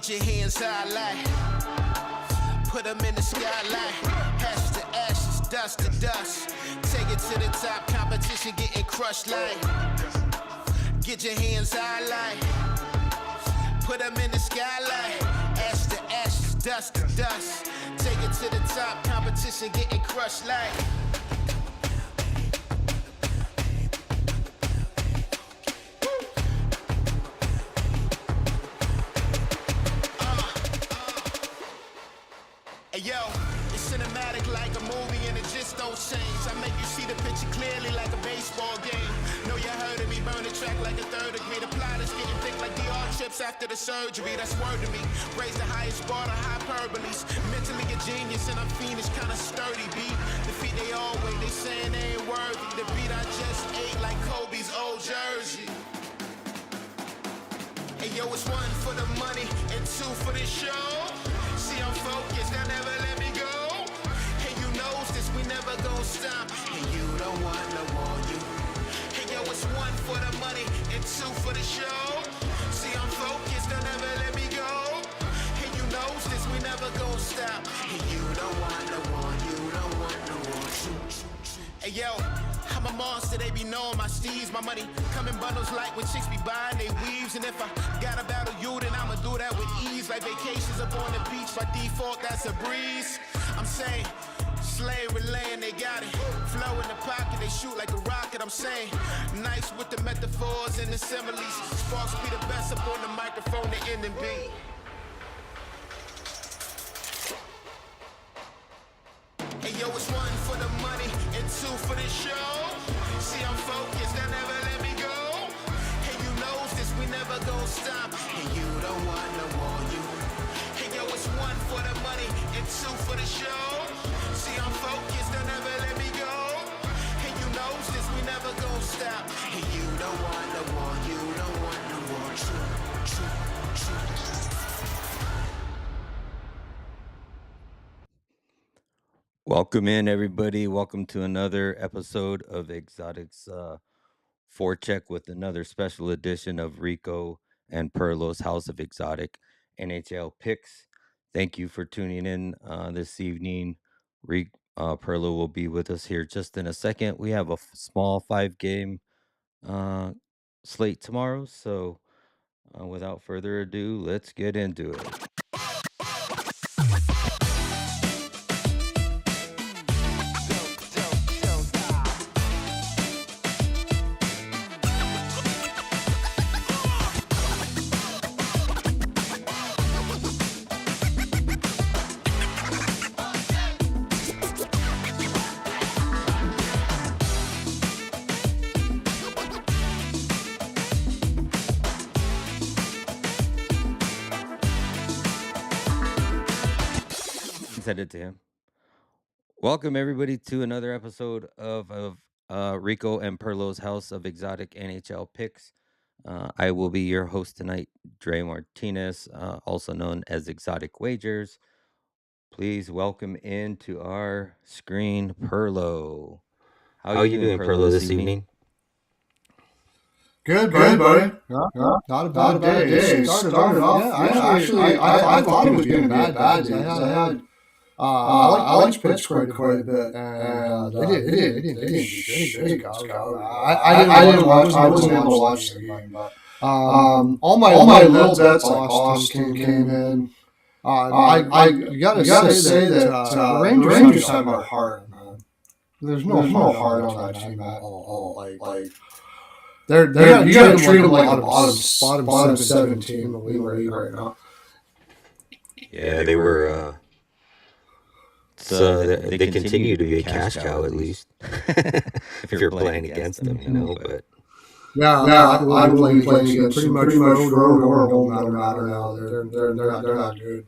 Get your hands high like, put them in the skylight. Ashes to ashes, dust to dust. Take it to the top, competition getting crushed like. Get your hands high like, put them in the skylight. Ashes to ashes, dust to dust. Take it to the top, competition getting crushed like. Hey yo, it's cinematic like a movie and it just don't change. I make you see the picture clearly like a baseball game. Know you heard of me, burn the track like a third degree. The plot is getting thick like DR chips after the surgery. That's word to me. Raise the highest bar to hyperboles. Mentally a genius and I'm fiendish, kinda sturdy, B. The feet they always, they saying they ain't worthy. The beat I just ate like Kobe's old jersey. Hey yo, it's one for the money and two for the show. See, I'm focused, they'll never let me go. Hey, you knows this, we never gon' stop. And you don't want no more, you. Hey yo, it's one for the money and two for the show. See, I'm focused, they'll never let me go. Hey, you knows this, we never gon' stop. And you don't want no more, you don't want no more. Hey yo, I'm a monster, they be knowing my steeds. My money come in bundles like when chicks be buying they weaves. And if I gotta battle you, then I'ma do that with ease. Like vacations up on the beach, by default, that's a breeze. I'm saying, slave relaying, they got it. Flow in the pocket, they shoot like a rocket. I'm saying, nice with the metaphors and the similes. Sparks be the best up on the microphone, the end and beat. Hey yo, it's one for the money and two for the show. See, I'm focused, they'll never let me go. Hey, you knows this, we never gon' stop. And you don't want no more, you. Hey yo, it's one for the money and two for the show. See, I'm focused, they'll never let me go. Hey, you knows this, we never gon' stop. And you don't want no more, you don't want no more. True, true, true. Welcome in, everybody. Welcome to another episode of Exotics Forecheck with another special edition of Rico and Pearlo's House of Exotic NHL Picks. Thank you for tuning in this evening. Pearlo will be with us here just in a second. We have a small 5-game slate tomorrow, so without further ado, let's get into it. Send it to him. Welcome everybody to another episode of Rico and Pearlo's House of Exotic NHL Picks. I will be your host tonight, Dre Martinez, also known as Exotic Wagers. Please welcome into our screen Pearlo. How are you doing, Pearlo, this evening? Good, buddy. Not a bad day. Started off. Actually, I thought it was going to be a bad day. I liked Pittsburgh quite a bit, and they did go. I didn't watch. I wasn't able to watch the game, but all my little bets like Austin came in. I gotta say that the Rangers have my heart, man. There's no heart on that team at all. Like. You gotta treat them like a bottom 17 in the league right now. Yeah, they were. So they continue to be a cash cow, at least, if you're playing against them, you know. But I will be playing against pretty much road or home matter now. They're not good.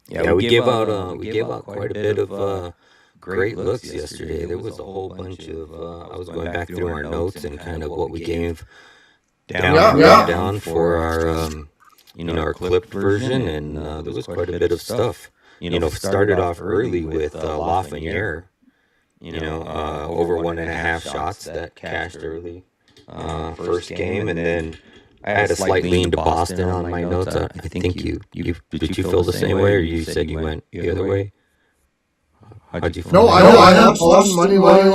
Yeah, we gave out quite a bit of great looks yesterday. There was a whole bunch of. I was going back through our notes and kind of what we gave down for our our clipped version, and there was quite a bit of stuff. Started off early with Lafreniere, over 1.5 shots that cashed early first game, and then I had a slight lean to Boston on my notes. I think you did you feel the same way, or you said you went the other way? How'd you feel? No, I had plus money line.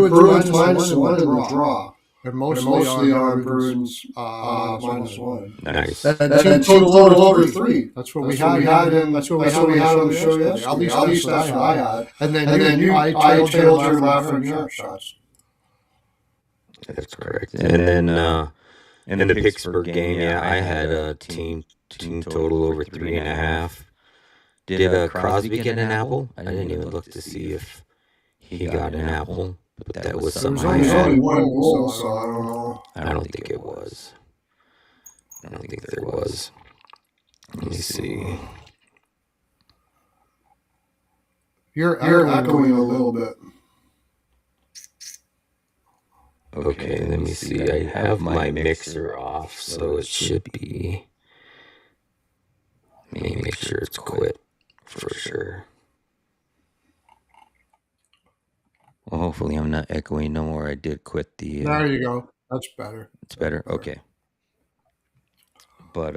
Bruins -1 in the draw. And mostly on Bruins -1. Nice. And team total over 3. That's what we had on the show yesterday. At least that's what I had. And then I tailed your Lafreniere shots. That's correct. And then in the Pittsburgh game, yeah, I had a team total over 3.5. Did Crosby get an apple? I didn't even look to see if he got an apple, but that was something I There's had. only one goal, so I don't know. I don't think it was. I don't think there was. Let me see. You're echoing a little bit. Okay, let me see. I have my mixer off, so it should be. Let me make sure it's quit for sure. Well, hopefully I'm not echoing no more. I did quit the. There you go. That's better. It's better. Okay. But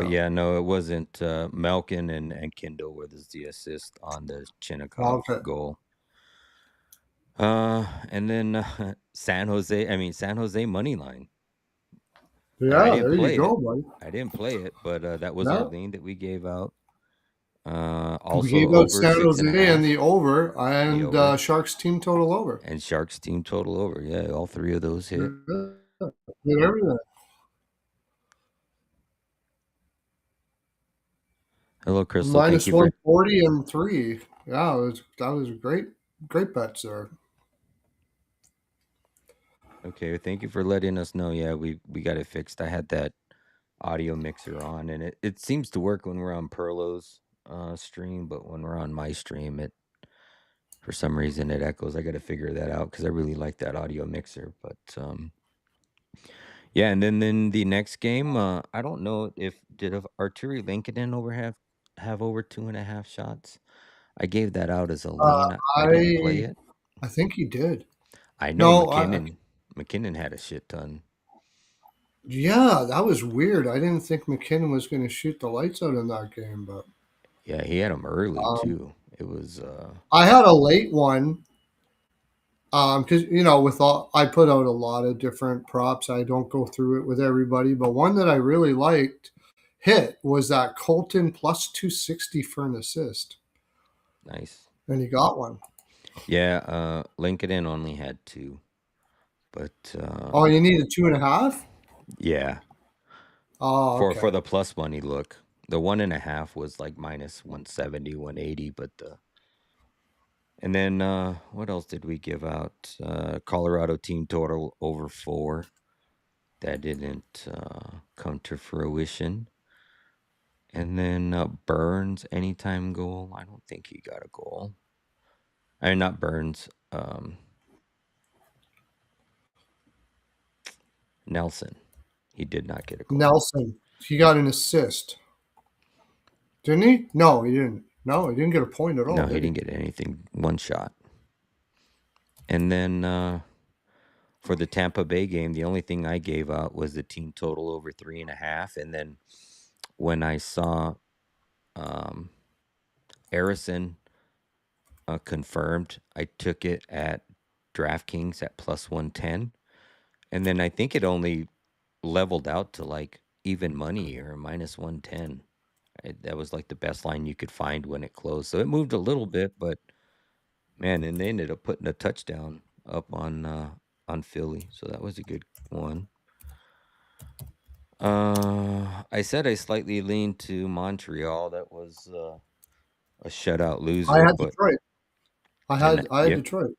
yeah, no, it wasn't. Malkin and Kindle were the assist on the Chinnikov goal. And then San Jose money line. Yeah, there you go, buddy. I didn't play it, but that was our lean that we gave out. Also we gave out San Jose and the over, and the over. Sharks team total over. And Sharks team total over. Yeah, all three of those hit. Did everything. Hello, Crystal. Minus 140 and 3. Yeah, that was great bets there. Okay, thank you for letting us know. Yeah, we got it fixed. I had that audio mixer on, and it seems to work when we're on Pearlo's stream, but when we're on my stream, for some reason it echoes. I got to figure that out because I really like that audio mixer. But yeah, and then the next game, I don't know did Arturi Lincoln have over 2.5 shots. I gave that out as a lean. I didn't play it. I think he did. I know McKinnon had a shit ton. Yeah, that was weird. I didn't think McKinnon was going to shoot the lights out in that game, but yeah, he had them early too. It was. I had a late one. Because I put out a lot of different props. I don't go through it with everybody, but one that I really liked hit was that Colton plus 260 for an assist. Nice. And he got one. Yeah, Lincoln only had 2. But you needed 2.5? Yeah. Oh, okay. For the plus money look. The 1.5 was like minus 170, 180, but and then what else did we give out? Colorado team total over 4. That didn't come to fruition. And then Burns anytime goal. I don't think he got a goal. I mean, not Burns. Nelson. He did not get a goal. Nelson. He got an assist. Didn't he? No, he didn't. No, he didn't get a point at all. No, he didn't get anything. 1 shot. And then for the Tampa Bay game, the only thing I gave out was the team total over 3.5. And then when I saw Harrison confirmed, I took it at DraftKings at plus 110. And then I think it only leveled out to like even money or minus 110. That was like the best line you could find when it closed. So it moved a little bit, but man, and they ended up putting a touchdown up on Philly. So that was a good one. I said I slightly leaned to Montreal. That was a shutout loser. I had Detroit. I had Detroit.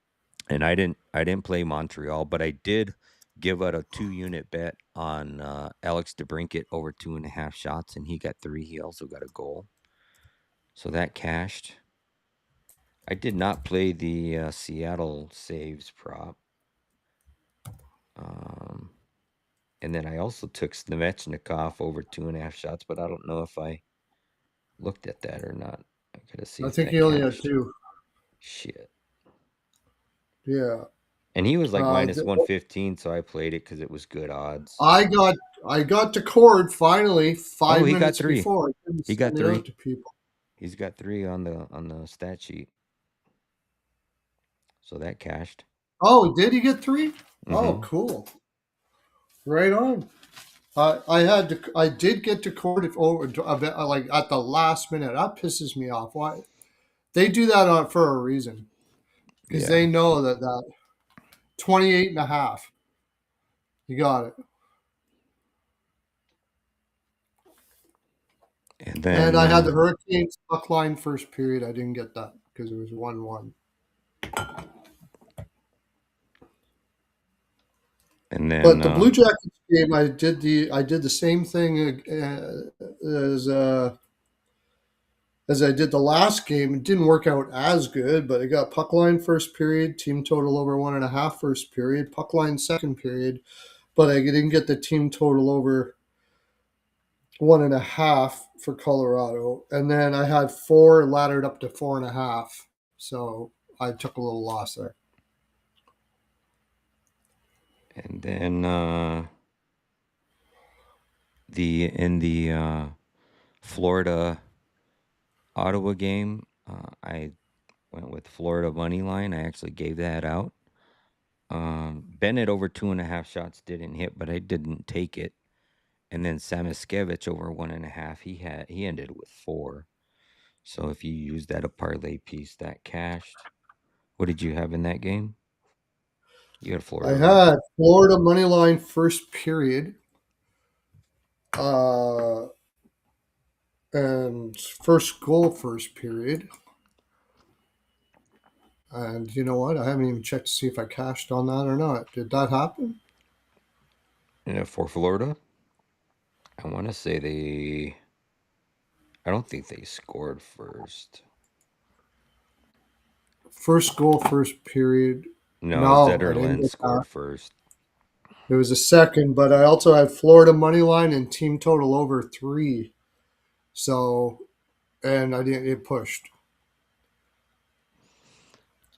And I didn't play Montreal, but I did give out a 2-unit bet on Alex DeBrincat over 2.5 shots, and he got 3. He also got a goal. So that cashed. I did not play the Seattle saves prop. And then I also took Svechnikov over 2.5 shots, but I don't know if I looked at that or not. I could have seen. I think he only had 2. Shit. Yeah. And he was like minus The- 115, so I played it because it was good odds. I got to cord finally Oh, 5 he got minutes 3. before. I couldn't He got send it out 3. to people. He's got 3 on the stat sheet. So that cashed. Oh, did he get 3? Oh, Mm-hmm. cool. Right on. I did get to court it over like at the last minute. That pisses me off. Why they do that for a reason? Because Yeah. they know that 28 and a half. You got it. And And then I had the Hurricanes puck line first period. I didn't get that because it was 1-1. But the Blue Jackets game, I did the same thing as I did the last game. It didn't work out as good, but I got puck line first period, team total over 1.5 first period, puck line second period, but I didn't get the team total over 1.5 for Colorado. And then I had 4 laddered up to 4.5. So I took a little loss there. and then the Florida Ottawa game, I went with Florida money line. I actually gave that out. Bennett over 2.5 shots didn't hit, but I didn't take it. And then Samiskevich over 1.5. He ended with 4. So if you use that a parlay piece, that cashed. What did you have in that game? You had I Florida, right? had Florida money line first period. And first goal first period. And you know what? I haven't even checked to see if I cashed on that or not. Did that happen? And for Florida, I want to say I don't think they scored first. First goal first period. No, No, I didn't Zetterlund get that. scored first. It was a second, but I also had Florida money line and team total over 3. So, and I didn't. It pushed.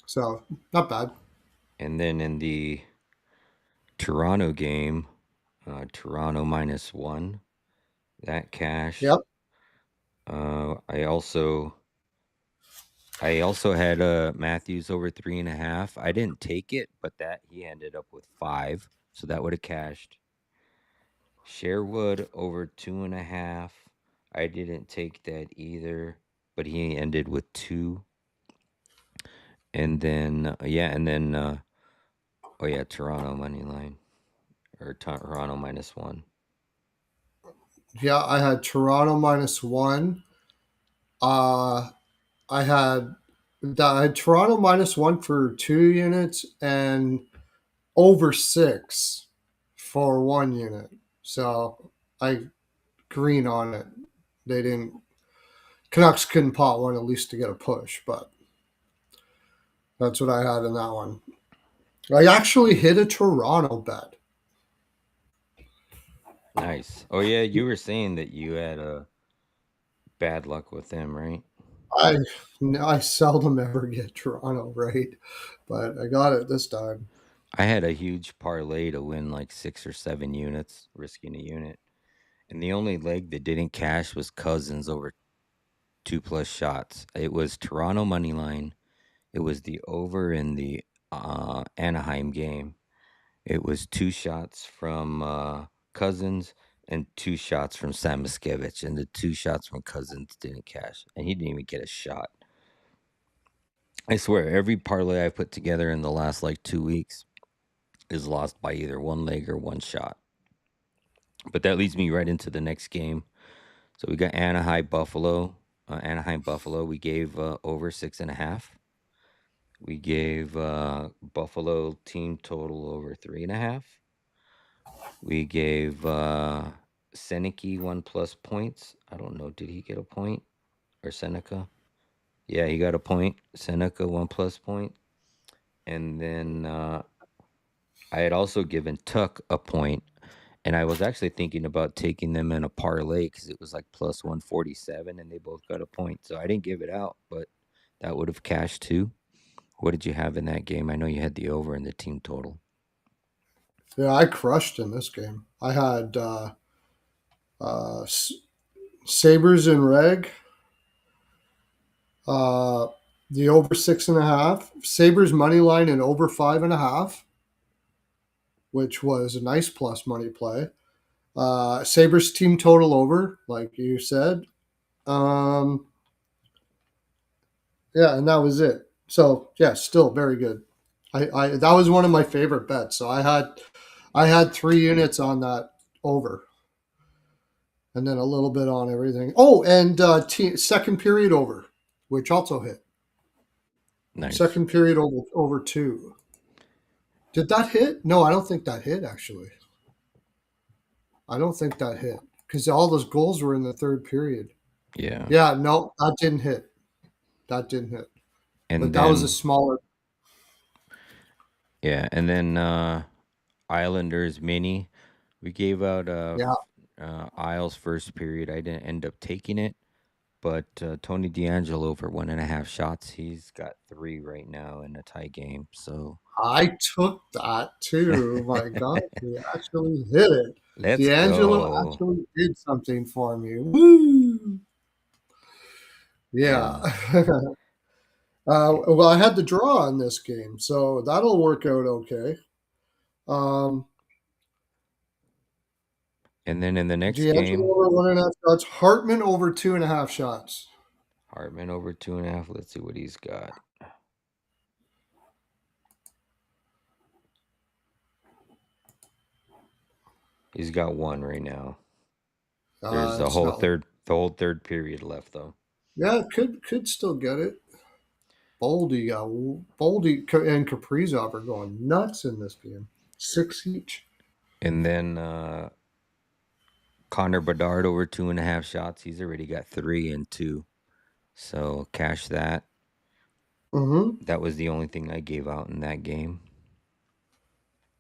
So not bad. And then in the Toronto game, Toronto -1, that cashed. Yep. I also had Matthews over 3.5. I didn't take it, but that he ended up with 5, so that would have cashed. Sherwood over 2.5. I didn't take that either, but he ended with 2. And then oh yeah, Toronto money line or Toronto -1. Yeah, I had Toronto -1. Uh, I had Toronto -1 for 2 units and over 6 for 1 unit. So I green on it. They didn't. Canucks couldn't pot one at least to get a push, but that's what I had in that one. I actually hit a Toronto bet. Nice. Oh yeah, you were saying that you had bad luck with them, right? I I seldom ever get Toronto right, but I got it this time. I had a huge parlay to win like 6 or 7 units, risking a unit. And the only leg that didn't cash was Cousins over 2+ shots. It was Toronto money line. It was the over in the Anaheim game. It was 2 shots from Cousins and 2 shots from Samiskevich, and the 2 shots from Cousins didn't cash, and he didn't even get a shot. I swear, every parlay I put together in the last like 2 weeks is lost by either one leg or one shot. But that leads me right into the next game. So we got Anaheim Buffalo. We gave over 6.5. We gave Buffalo team total over 3.5. We gave Seneke 1+ points. I don't know. Did he get a point or Seneca? Yeah, he got a point. Seneca 1+ point. And then I had also given Tuck a point. And I was actually thinking about taking them in a parlay because it was like plus 147 and they both got a point. So I didn't give it out, but that would have cashed too. What did you have in that game? I know you had the over in the team total. Yeah, I crushed in this game. I had uh, Sabres and Reg. Uh, the over 6.5. Sabres money line and over 5.5, which was a nice plus money play. Sabres team total over, like you said. Um, yeah, and that was it. So yeah, still very good. I that was one of my favorite bets. So I had 3 units on that over, and then a little bit on everything. Oh, and second period over, which also hit. Nice. Second period over 2. Did that hit? No, I don't think that hit actually. I don't think that hit because all those goals were in the third period. Yeah. Yeah, no, that didn't hit. That didn't hit. And But that was a then smaller. Islanders mini. We gave out Yeah, Isles first period. I didn't end up taking it, but Tony D'Angelo for 1.5 shots. He's got 3 right now in a tie game. So I took that too. My God, he actually hit it. let's D'Angelo go. actually did something for me. Woo! Yeah. Yeah. Well, I had the draw on this game, so that'll work out okay. Um, And then in the next D'Angelo game, over 1.5 shots. Hartman over 2.5 shots. Hartman over 2.5. Let's see what he's got. He's got 1 right now. There's It's not. the whole third period left though. Yeah, could still get it. Boldy and Kaprizov are going nuts in this game. 6 each. And then Connor Bedard over 2.5 shots. He's already got 3 and 2. So cash that. Mm-hmm. That was the only thing I gave out in that game.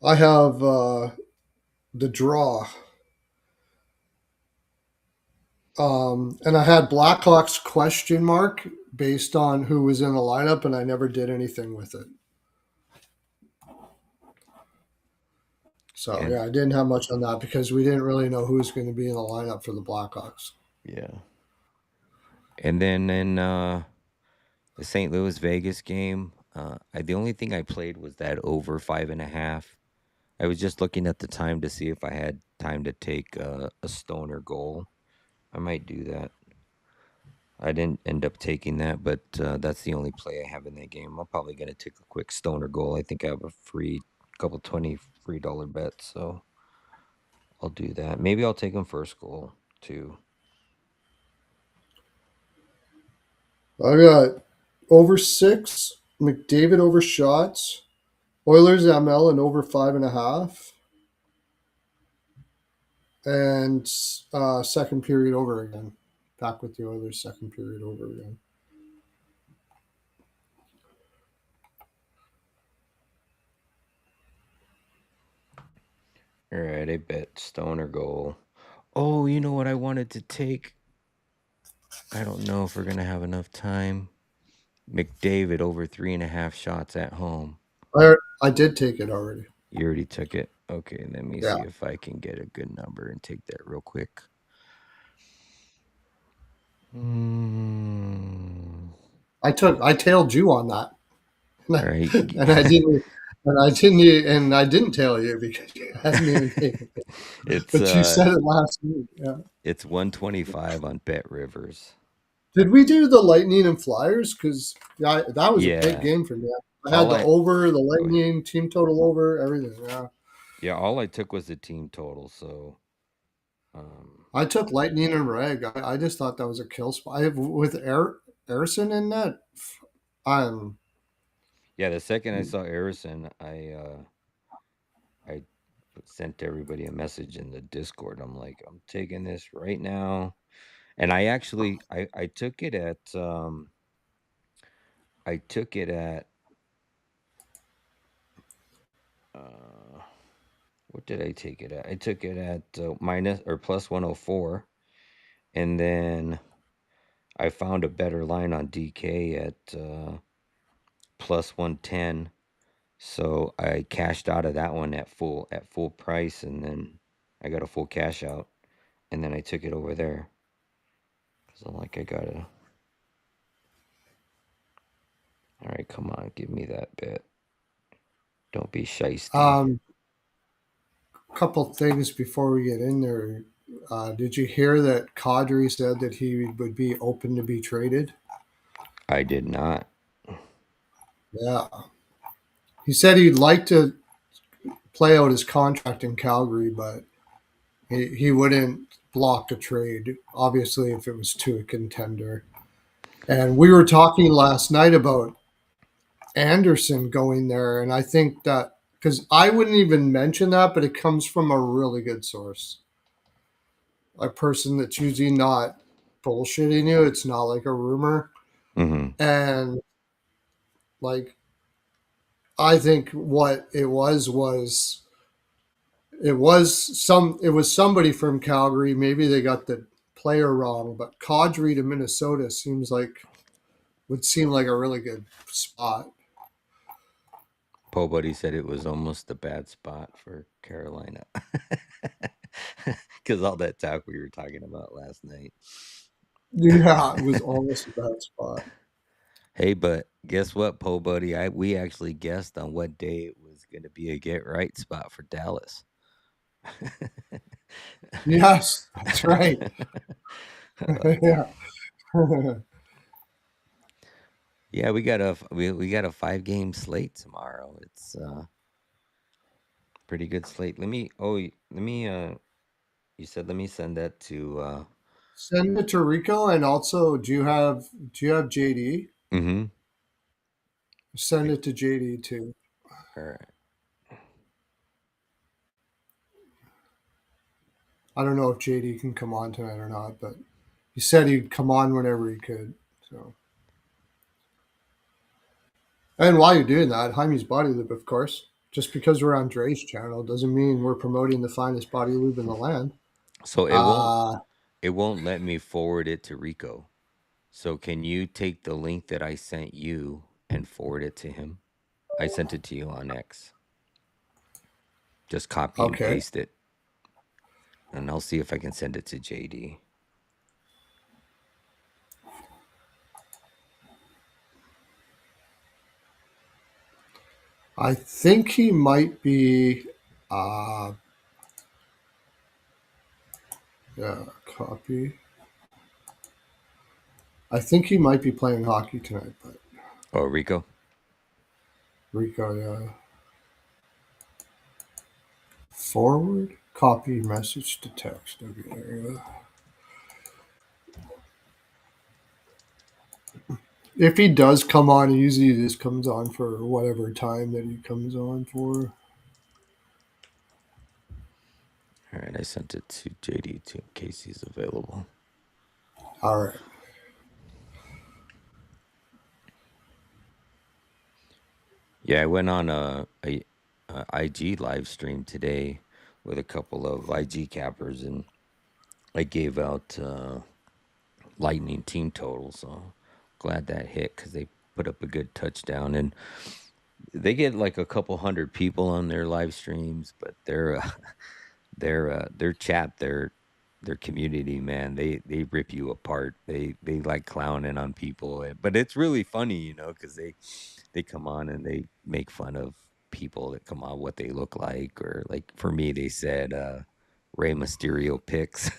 I have the draw. And I had Blackhawks question mark based on who was in the lineup, and I never did anything with it. So And yeah, I didn't have much on that because we didn't really know who was going to be in the lineup for the Blackhawks. yeah. And then in the St. Louis Vegas game, the only thing I played was that over 5.5. I was just looking at the time to see if I had time to take a stoner goal. I might do that. I didn't end up taking that, but that's the only play I have in that game. I'm probably going to take a quick stoner goal. I think I have a couple $20 bets, so I'll do that. Maybe I'll take him first goal too. I got over 6, McDavid over shots, Oilers ML and over 5.5, and second period over again. Back with the Oilers second period over again. All right, I bet stoner goal. Oh, you know what I wanted to take? I don't know if we're going to have enough time. McDavid over 3.5 shots at home. I did take it already. You already took it? Okay, let me Yeah. see if I can get a good number and take that real quick. I tailed you on that. All right. and I didn't tell you because you hadn't even taken it. It's But you said it last week. Yeah. it's 125 on Bet Rivers. Did we do the Lightning and Flyers? Because that was a big Yeah. game for me. I had the over, the Lightning, team total over, everything. Yeah. Yeah, all I took was the team total, so I took Lightning and Reg. I just thought that was a kill spot. With Erison in that, I'm yeah, the second I saw Harrison, I sent everybody a message in the Discord. I'm like, I'm taking this right now. And I actually I took it at I took it at what did I take it at? I took it at minus or plus 104, and then I found a better line on DK at plus 110. So I cashed out of that one at full price, and then I got a full cash out, and then I took it over there because I'm like, I gotta. All right, come on, give me that bet. Don't be shisty. Couple things before we get in there. Did you hear that Kadri said that he would be open to be traded? I did not. Yeah. He said he'd like to play out his contract in Calgary, but he wouldn't block a trade, obviously, if it was to a contender. And we were talking last night about Anderson going there, and I think that because I wouldn't even mention that, but it comes from a really good source, a person that's usually not bullshitting you. It's not like a rumor, Mm-hmm. and like I think what it was somebody from Calgary. Maybe they got the player wrong, but Kadri to Minnesota would seem like a really good spot. Po Buddy said it was almost a bad spot for Carolina because all that talk we were talking about last night. Yeah, it was almost a bad spot. Hey, but guess what, Po Buddy? We actually guessed on what day it was going to be a get right spot for Dallas. Yes, that's right. Yeah. Yeah, we got a 5-game slate tomorrow. It's pretty good slate. You said let me send that to Send it to Rico, and also, do you have JD? mm-hmm. Send it to JD too. All right. I don't know if JD can come on tonight or not, but he said he'd come on whenever he could. So, and while you're doing that, Hymes Body Lube, of course. Just because we're on Dre's channel doesn't mean we're promoting the finest body lube in the land. So Uh, it won't let me forward it to Rico. So can you take the link that I sent you and forward it to him? I sent it to you on X. Just copy and okay. paste it. And I'll see if I can send it to JD. I think he might be. Uh, yeah, copy. I think he might be playing hockey tonight, but Oh, Rico? Rico, yeah. Forward, copy, message to text. Okay, there you go. If he does come on, he usually just comes on for whatever time that he comes on for. All right, I sent it to JD too, in case he's available. All right. Yeah, I went on a IG live stream today with a couple of IG cappers, and I gave out Lightning team totals. So glad that hit because they put up a good touchdown, and they get like a couple hundred people on their live streams, but their chat, their community, man, they rip you apart. They like clowning on people, but it's really funny, because they come on and they make fun of people that come on, what they look like, or like for me, they said Rey Mysterio pics.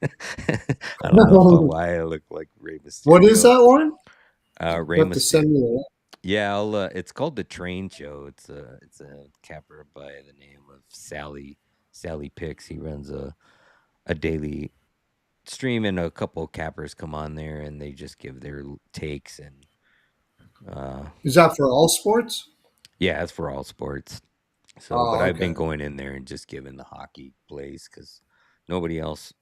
I don't know why I look like Rey What is Mysterio. that one? Rey You have to Mysterio. send me the link. Yeah, it's called the Train Show. It's a capper by the name of Sally Picks. He runs a daily stream, and a couple cappers come on there and they just give their takes, and Is that for all sports? yeah, it's for all sports. So, but Oh, I've been okay. going in there and just giving the hockey plays because nobody else,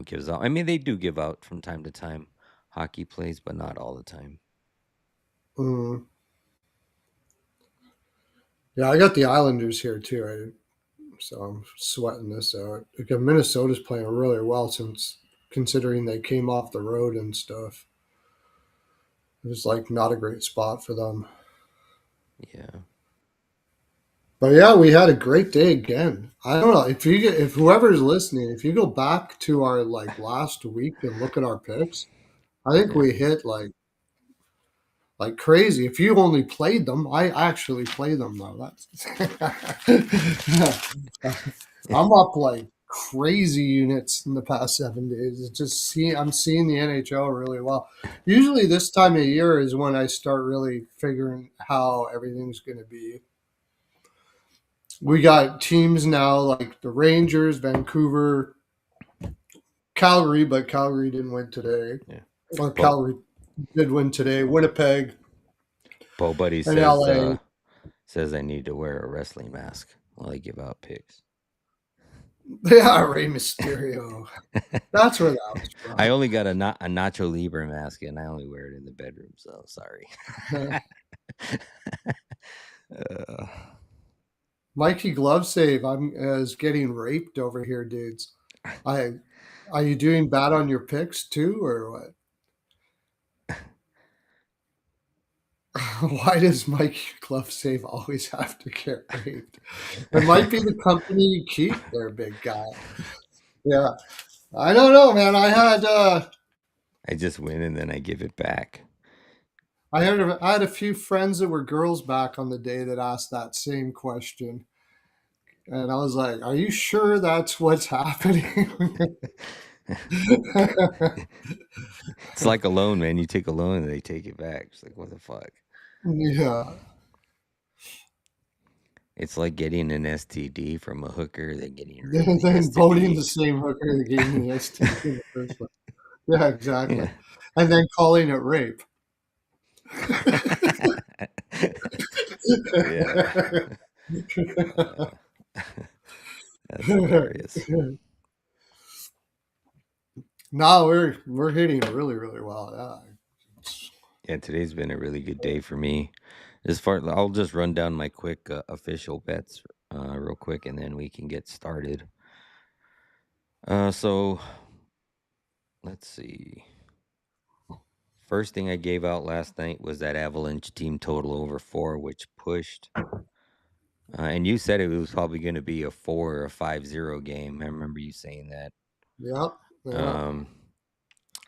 gives out. I mean, they do give out from time to time hockey plays, but not all the time. Mm. Yeah, I got the Islanders here too. So I'm sweating this out. Like, Minnesota's playing really well since considering they came off the road and stuff. It was like not a great spot for them. Yeah. But yeah, we had a great day again. I don't know if whoever's listening, if you go back to our like last week and look at our picks, I think Yeah. we hit like crazy. If you only played them, I actually played them though. That's I'm up like crazy units in the past 7 days. It's just I'm seeing the NHL really well. Usually this time of year is when I start really figuring how everything's going to be. We got teams now like the Rangers, Vancouver, Calgary, but Calgary didn't win today. Yeah. Or Bo Calgary did win today. Winnipeg Buddy and LA. says I need to wear a wrestling mask while I give out picks. Yeah, Rey Mysterio. That's where that was from. I only got a Nacho Libre mask and I only wear it in the bedroom, so sorry. Mikey Glove Save. I'm is getting raped over here, dudes. I are you doing bad on your picks too, or what? Why does Mikey Glove Save always have to get raped? It might be the company you keep there, big guy. Yeah. I don't know, man. I just win and then I give it back. I had a few friends that were girls back on the day that asked that same question. And I was like, "Are you sure that's what's happening?" It's like a loan, man. You take a loan and they take it back. It's like, what the fuck? Yeah. It's like getting an STD from a hooker, then getting rid of the Then voting the STDs. same hooker that gave me the STD in the first place. Yeah, exactly. Yeah. And then calling it rape. Yeah. That's hilarious. No, we're hitting really, really well. Yeah. Yeah, today's been a really good day for me. As far, I'll just run down my quick official bets real quick, and then we can get started. So let's see. First thing I gave out last night was that Avalanche team total over 4, which pushed. And you said it was probably going to be a 4 or a 5-0 game. I remember you saying that. Yep. Yeah.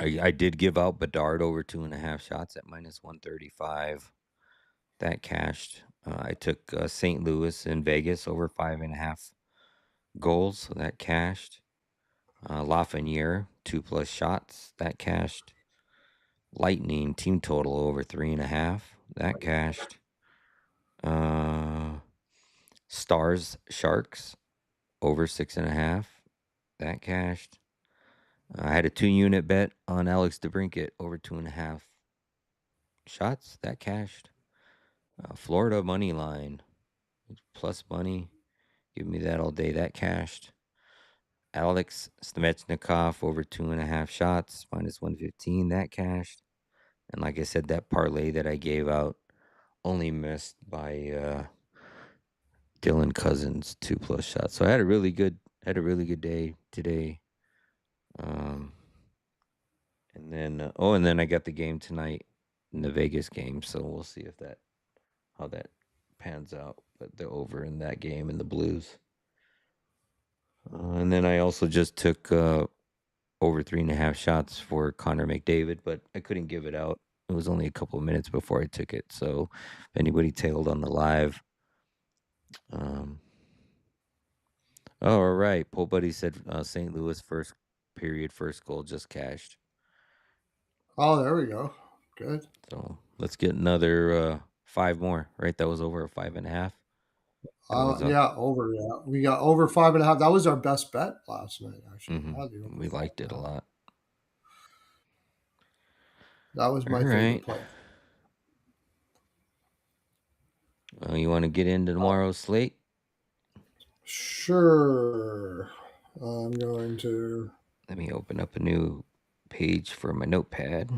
I did give out Bedard over 2.5 shots at -135. That cashed. I took St. Louis and Vegas over 5.5 goals. So that cashed. Lafreniere 2+ shots. That cashed. Lightning team total over 3.5. That cashed. Stars Sharks over 6.5. That cashed. I had a 2-unit bet on Alex DeBrincat over 2.5 shots. That cashed. Florida money line plus money. Give me that all day. That cashed. Alex Svechnikov over 2.5 shots -115. That cashed. And like I said, that parlay that I gave out only missed by Dylan Cousins 2+ shots. So I had a really good day today. And then I got the game tonight in the Vegas game. So we'll see how that pans out. But they're over in that game in the Blues. And then I also just took over 3.5 shots for Connor McDavid, but I couldn't give it out. It was only a couple of minutes before I took it. So if anybody tailed on the live, all right. Paul Buddy said St. Louis first period, first goal just cashed. Oh, there we go. Good. So let's get another 5 more, right? That was over a 5.5. Yeah, over. Yeah, we got over 5.5. That was our best bet last night. Actually, We liked it a lot. That was my favorite play. You want to get into tomorrow's slate? Sure. I'm going to. Let me open up a new page for my notepad.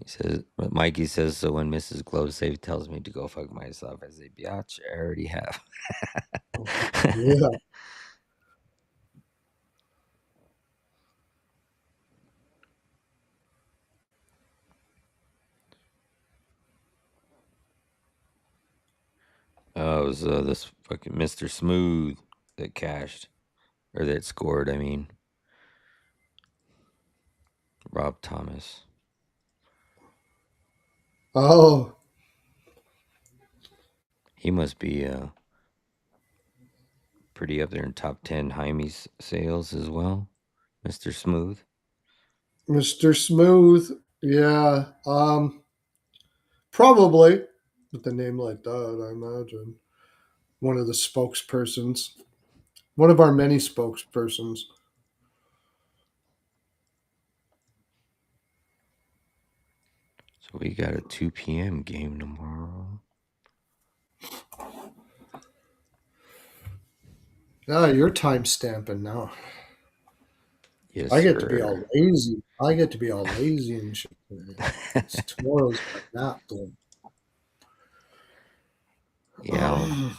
He says, Mikey says, so when Mrs. Glowsave tells me to go fuck myself, I say, biatch, I already have. Yeah. was this fucking Mr. Smooth that cashed, or that scored, I mean. Rob Thomas. Oh, He must be pretty up there in top 10 Hymes sales as well. Mr. Smooth. Mr. Smooth. Yeah. Probably with a name like that, I imagine. One of the spokespersons. One of our many spokespersons. So we got a 2 p.m. game tomorrow. Yeah, you're time stamping now. Yes, I get to be all sir. lazy. I get to be all lazy and shit today. It's tomorrow's my nap day. Yeah,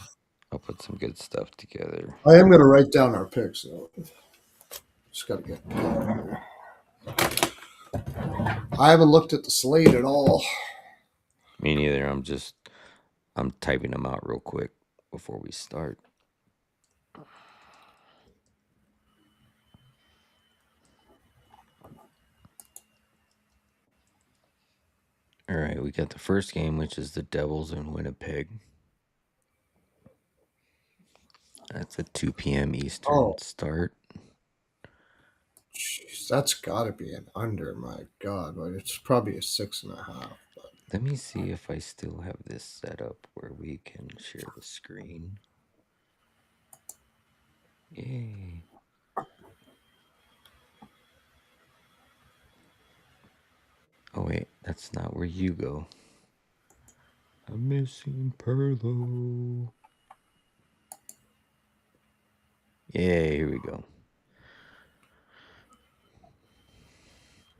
I'll put some good stuff together. I am going to write down our picks, though. Just got to get. I haven't looked at the slate at all. Me neither. I'm typing them out real quick before we start. All right, we got the first game, which is the Devils in Winnipeg. That's a 2 p.m. Eastern Oh, start. jeez, that's got to be an under. My God, but it's probably a 6.5. But Let me see if I still have this set up where we can share the screen. Yay. Oh, wait, that's not where you go. I'm missing Pearlo. Yeah, here we go.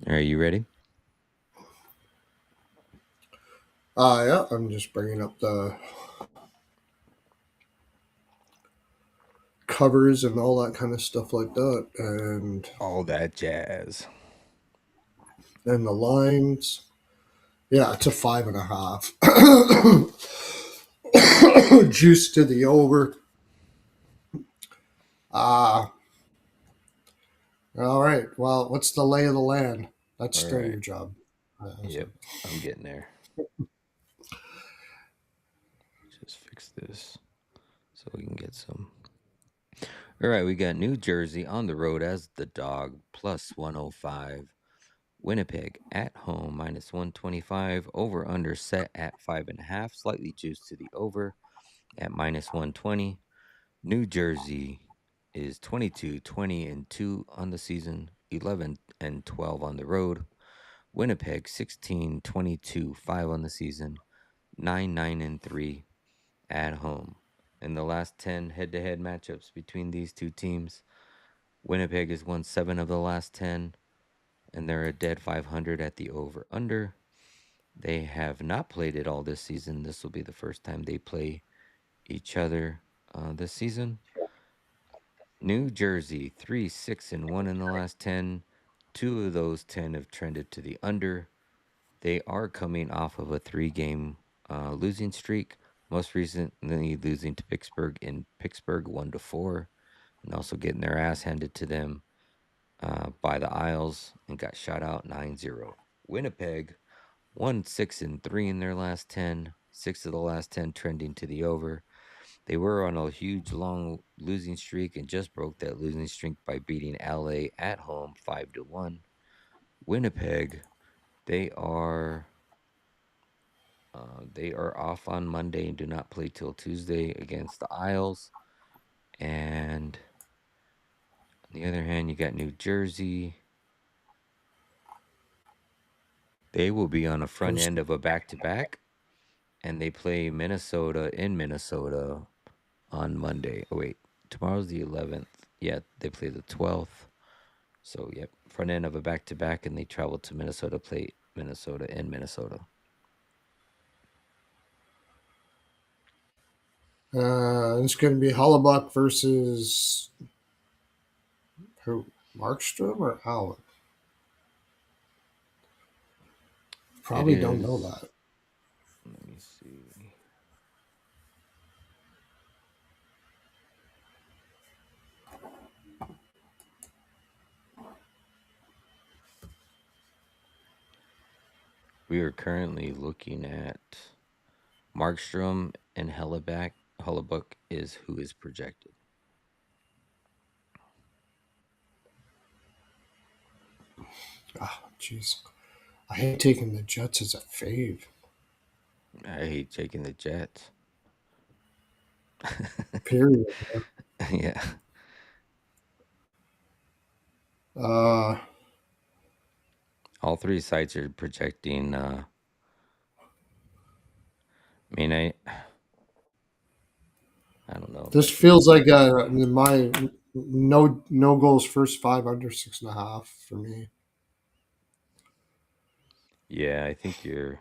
Are you ready? yeah, I'm just bringing up the covers and all that kind of stuff like that, and All that jazz. then the lines. Yeah, it's a 5.5. Juice to the over. Ah, all right. Well, what's the lay of the land? That's All still right. your job. Yep, I'm getting there. Just fix this so we can get some. All right, we got New Jersey on the road as the dog, plus 105. Winnipeg at home, minus 125. Over under set at 5.5. Slightly juiced to the over at minus 120. New Jersey is 22, 20, and 2 on the season, 11 and 12 on the road. Winnipeg 16, 22, 5 on the season, 9, 9, and 3 at home. In the last 10 head to head matchups between these two teams, Winnipeg has won 7 of the last 10, and they're a dead 500 at the over under. They have not played it all this season. This will be the first time they play each other this season. New Jersey 3, 6, and 1 in the last 10. 2 of those 10 have trended to the under. They are coming off of a 3-game losing streak. Most recently losing to Pittsburgh in Pittsburgh 1-4, and also getting their ass handed to them by the Isles and got shot out 9-0. Winnipeg 1, 6, and 3 in their last 10. 6 of the last 10 trending to the over. They were on a huge long losing streak and just broke that losing streak by beating LA at home 5-1. Winnipeg, they are off on Monday and do not play till Tuesday against the Isles. And on the other hand, you got New Jersey. They will be on the front end of a back-to-back, and they play Minnesota in Minnesota on Monday. Oh, wait, tomorrow's the 11th. Yeah, they play the 12th. So, yep, front end of a back-to-back, and they travel to Minnesota, play Minnesota in Minnesota. It's going to be Hollebuck versus who? Markstrom or Allen? It Probably don't know is. that. Let me see. We are currently looking at Markstrom and Hellebuck. Hellebuck is who is projected. Jeez. I hate taking the Jets as a fave. I hate taking the Jets. Period. Yeah. All three sites are projecting. I mean, I don't know. This feels like my no goals first 5 under 6.5 for me. Yeah, I think you're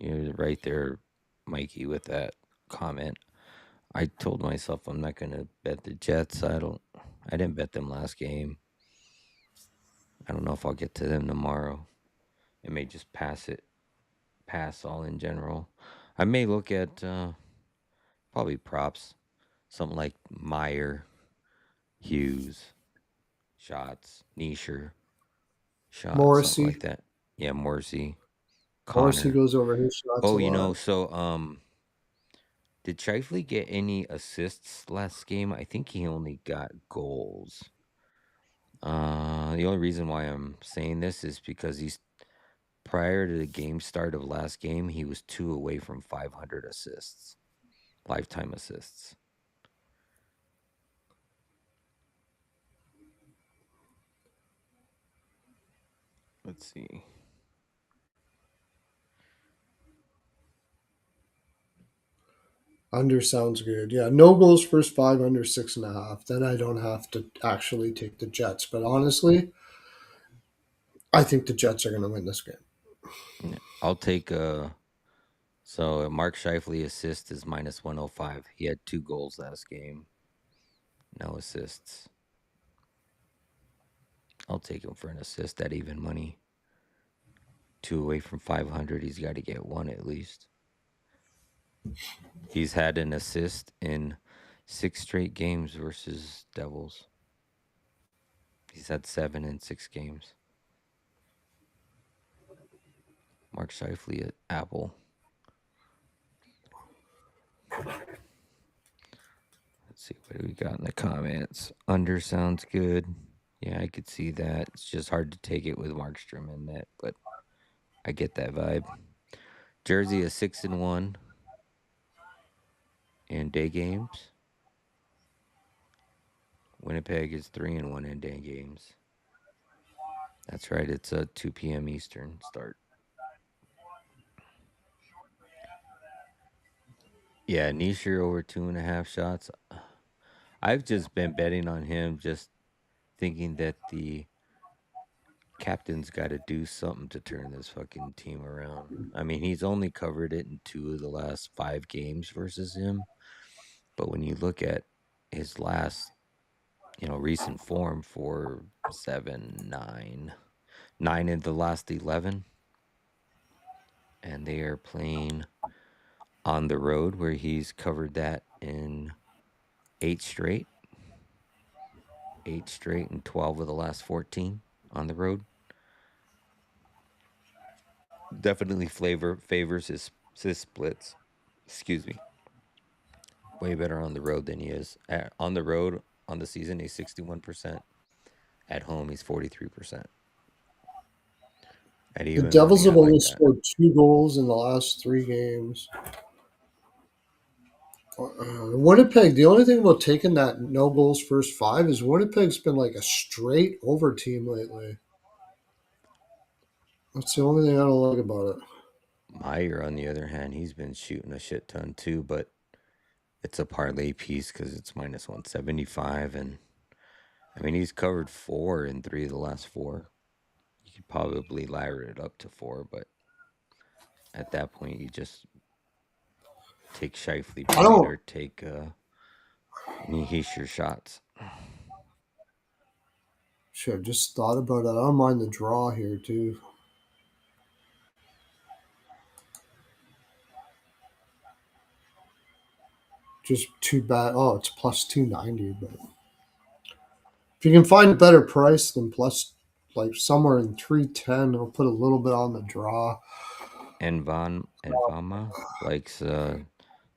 right there, Mikey, with that comment. I told myself I'm not going to bet the Jets. I didn't bet them last game. I don't know if I'll get to them tomorrow. It may just pass all in general. I may look at probably props, something like Meyer, Hughes, shots, Nisher, shots, something Morrissey. like that. Yeah, Morrissey, Morrissey Connor. goes over his shots a Oh, lot. so did Shifley get any assists last game? I think he only got goals. The only reason why I'm saying this is because prior to the game start of last game, he was 2 away from 500 assists, lifetime assists. Let's see. Under sounds good. Yeah, no goals first 5 under 6.5. Then I don't have to actually take the Jets. But honestly, I think the Jets are going to win this game. I'll take so a Mark Scheifele assist is minus 105. He had 2 goals last game. No assists. I'll take him for an assist at even money. 2 away from 500. He's got to get 1 at least. He's had an assist in 6 straight games versus Devils. He's had 7 in 6 games. Mark Scheifele at Apple. Let's see, what do we got in the comments? Under sounds good. Yeah, I could see that. It's just hard to take it with Markstrom in that, but I get that vibe. Jersey is 6-1 in day games. Winnipeg is 3-1 in day games. That's right. It's a 2 p.m. Eastern start. Yeah, Nisher over 2.5 shots. I've just been betting on him, just thinking that the captain's got to do something to turn this fucking team around. I mean, he's only covered it in 2 of the last 5 games versus him. But when you look at his last, recent form, 4-7-9, 9 in the last 11, and they are playing on the road where he's covered that in 8 straight. 8 straight and 12 of the last 14 on the road. Definitely favors his splits. Excuse me. Way better on the road than he is. On the road, on the season, he's 61%. At home, he's 43%. At The even Devils money, I have only like that. scored 2 goals in the last 3 games. Winnipeg, the only thing about taking that no goals first 5 is Winnipeg's been like a straight over team lately. That's the only thing I don't like about it. Meyer, on the other hand, he's been shooting a shit ton too, but it's a parlay piece because it's minus 175. And I mean, he's covered 4 in 3 of the last 4. You could probably ladder it up to 4, but at that point, you just take Shifley I point don't. or take Nihisher shots. Shit, just thought about it. I don't mind the draw here too. Just too bad. Oh, it's plus 290, but if you can find a better price than plus, like somewhere in 310, I'll put a little bit on the draw. And Vama likes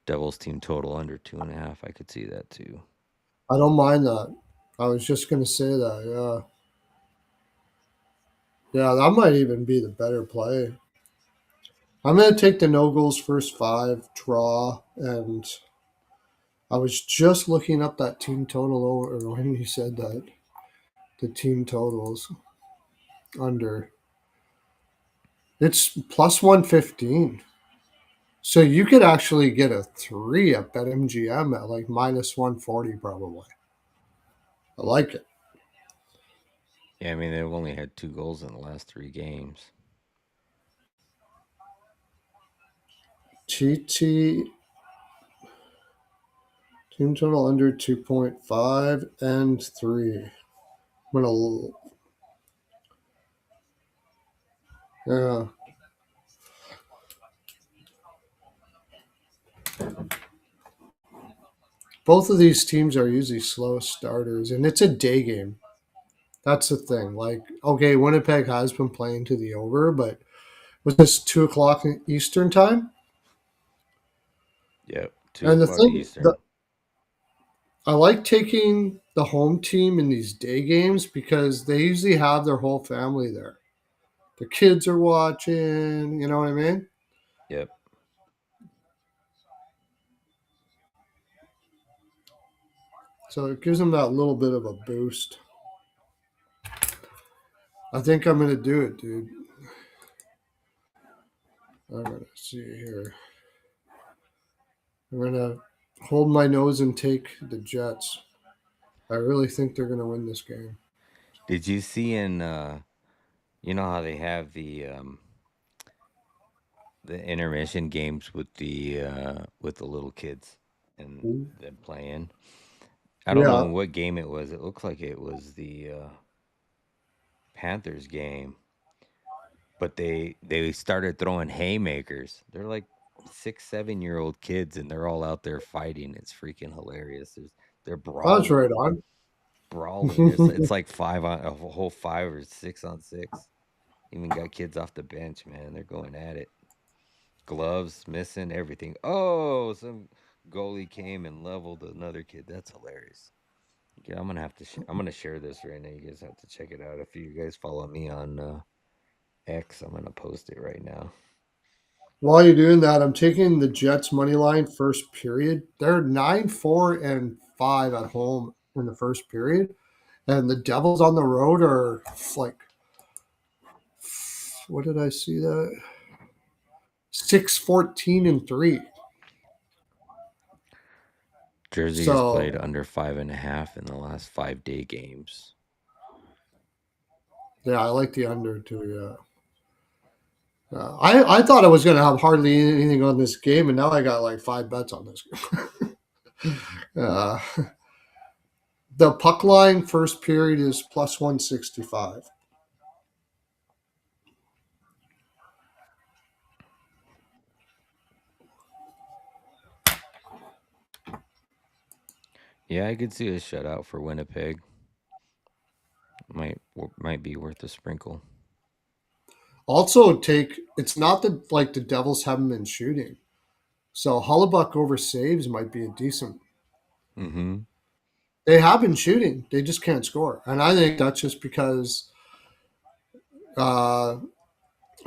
Devils team total under 2.5. I could see that too. I don't mind that. I was just gonna say that. Yeah, yeah, that might even be the better play. I'm gonna take the no goals first five draw, and I was just looking up that team total over when you said that the team totals under. It's plus 115. So you could actually get a 3 at BetMGM at like minus 140 probably. I like it. Yeah, I mean they've only had 2 goals in the last 3 games. TT team total under 2.5 and 3. I'm gonna yeah. Both of these teams are usually slow starters, and it's a day game. That's the thing. Like, okay, Winnipeg has been playing to the over, but was this 2 o'clock Eastern time? Yep, two And the o'clock thing, Eastern. I like taking the home team in these day games because they usually have their whole family there. The kids are watching. You know what I mean? Yep. So it gives them that little bit of a boost. I think I'm gonna do it, dude. I'm gonna see here. I'm gonna hold my nose and take the Jets. I really think they're gonna win this game. Did you see in you know how they have the intermission games with the little kids and them playing? I don't know Yeah. what game it was. It looks like it was the Panthers game, but they started throwing haymakers. They're like 6, 7 year old kids, and they're all out there fighting. It's freaking hilarious. They're I was right brawling, on. brawling. It's like five on a whole 5 or 6 on 6. Even got kids off the bench, man. They're going at it. Gloves missing, everything. Oh, some goalie came and leveled another kid. That's hilarious. Yeah, I'm gonna have to. I'm gonna share this right now. You guys have to check it out. If you guys follow me on X, I'm gonna post it right now. While you're doing that, I'm taking the Jets money line first period. They're 9-4-5 at home in the first period, and the Devils on the road are like, what did I see that 6-14-3. Jersey has played So under 5.5 in the last 5-day games. yeah, I like the under too. Yeah, I thought I was going to have hardly anything on this game, and now I got like 5 bets on this. uh, the puck line first period is plus 165. Yeah, I could see a shutout for Winnipeg. Might be worth a sprinkle. Also, take it's not that like the Devils haven't been shooting, so Hollebuck over saves might be a decent. Mm-hmm. They have been shooting, they just can't score, and I think that's just because uh,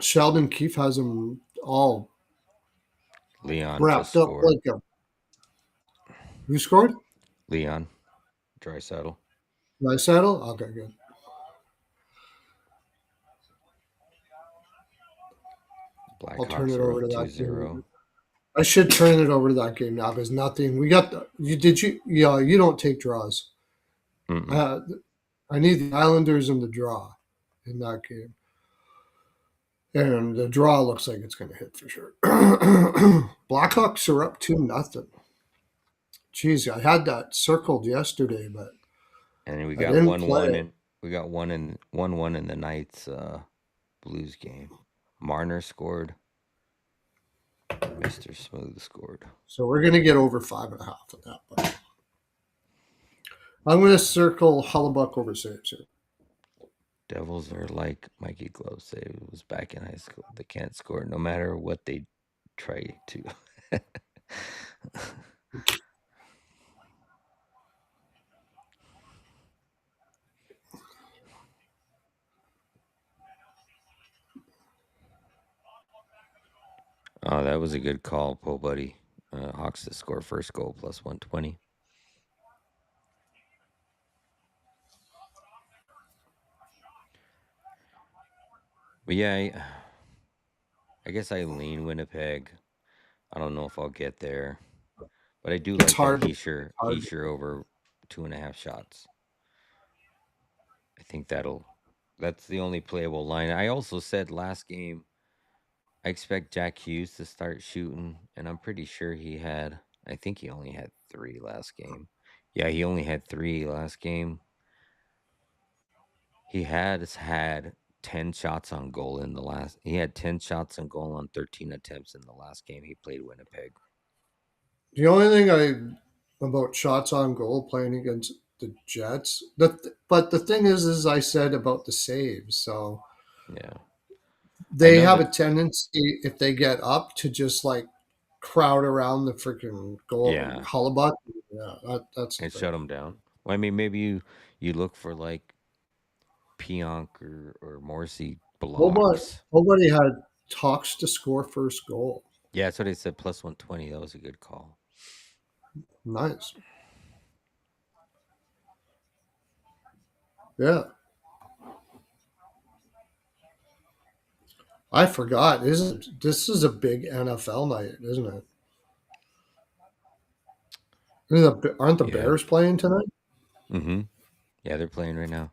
Sheldon Keefe has them all Leon just wrapped up scored. like a. Who scored? Leon, dry saddle. Nice saddle. Okay, good. I'll turn Blackhawks it are over up to two that game. zero. I should turn it over to that game now because nothing. We got the. You did you? Yeah, you don't take draws. Mm-mm. Uh, I need the Islanders in the draw in that game. And the draw looks like it's going to hit for sure. Blackhawks are up 2-0. Jeez, I had that circled yesterday, but And we I got didn't one play one it. and we got 1-1 in the Knights Blues game. Marner scored. Mr. Smooth scored. So we're going to get over 5.5 on that. But I'm going to circle Hullebuck over saves here. Devils are like Mikey Gloves said it was back in high school. They can't score no matter what they try to. Oh, that was a good call, Poe Buddy. Hawks to score first goal plus 120. But yeah, I guess I lean Winnipeg. I don't know if I'll get there, but I do It's like that hard. Heischer over 2.5 shots. I think that's the only playable line. I also said last game I expect Jack Hughes to start shooting, and I'm pretty sure I think he only had 3 last game. Yeah, he only had 3 last game. He has had 10 shots on goal he had 10 shots on goal on 13 attempts in the last game he played Winnipeg. The only thing about shots on goal playing against the Jets, but the thing is I said about the saves. So Yeah. I they know have that. a tendency if they get up to just like crowd around the freaking goal Yeah, Hullabuck. Yeah, that's the and thing. shut him down. Well, I mean, maybe you look for like Pionk or Morrissey blocks. Nobody had talks to score first goal. Yeah, that's what I said. Plus 120. That was a good call. Nice. Yeah. I forgot. Isn't this is a big NFL night, isn't it? Aren't the Yeah. Bears playing tonight? Mm-hmm. Yeah, they're playing right now.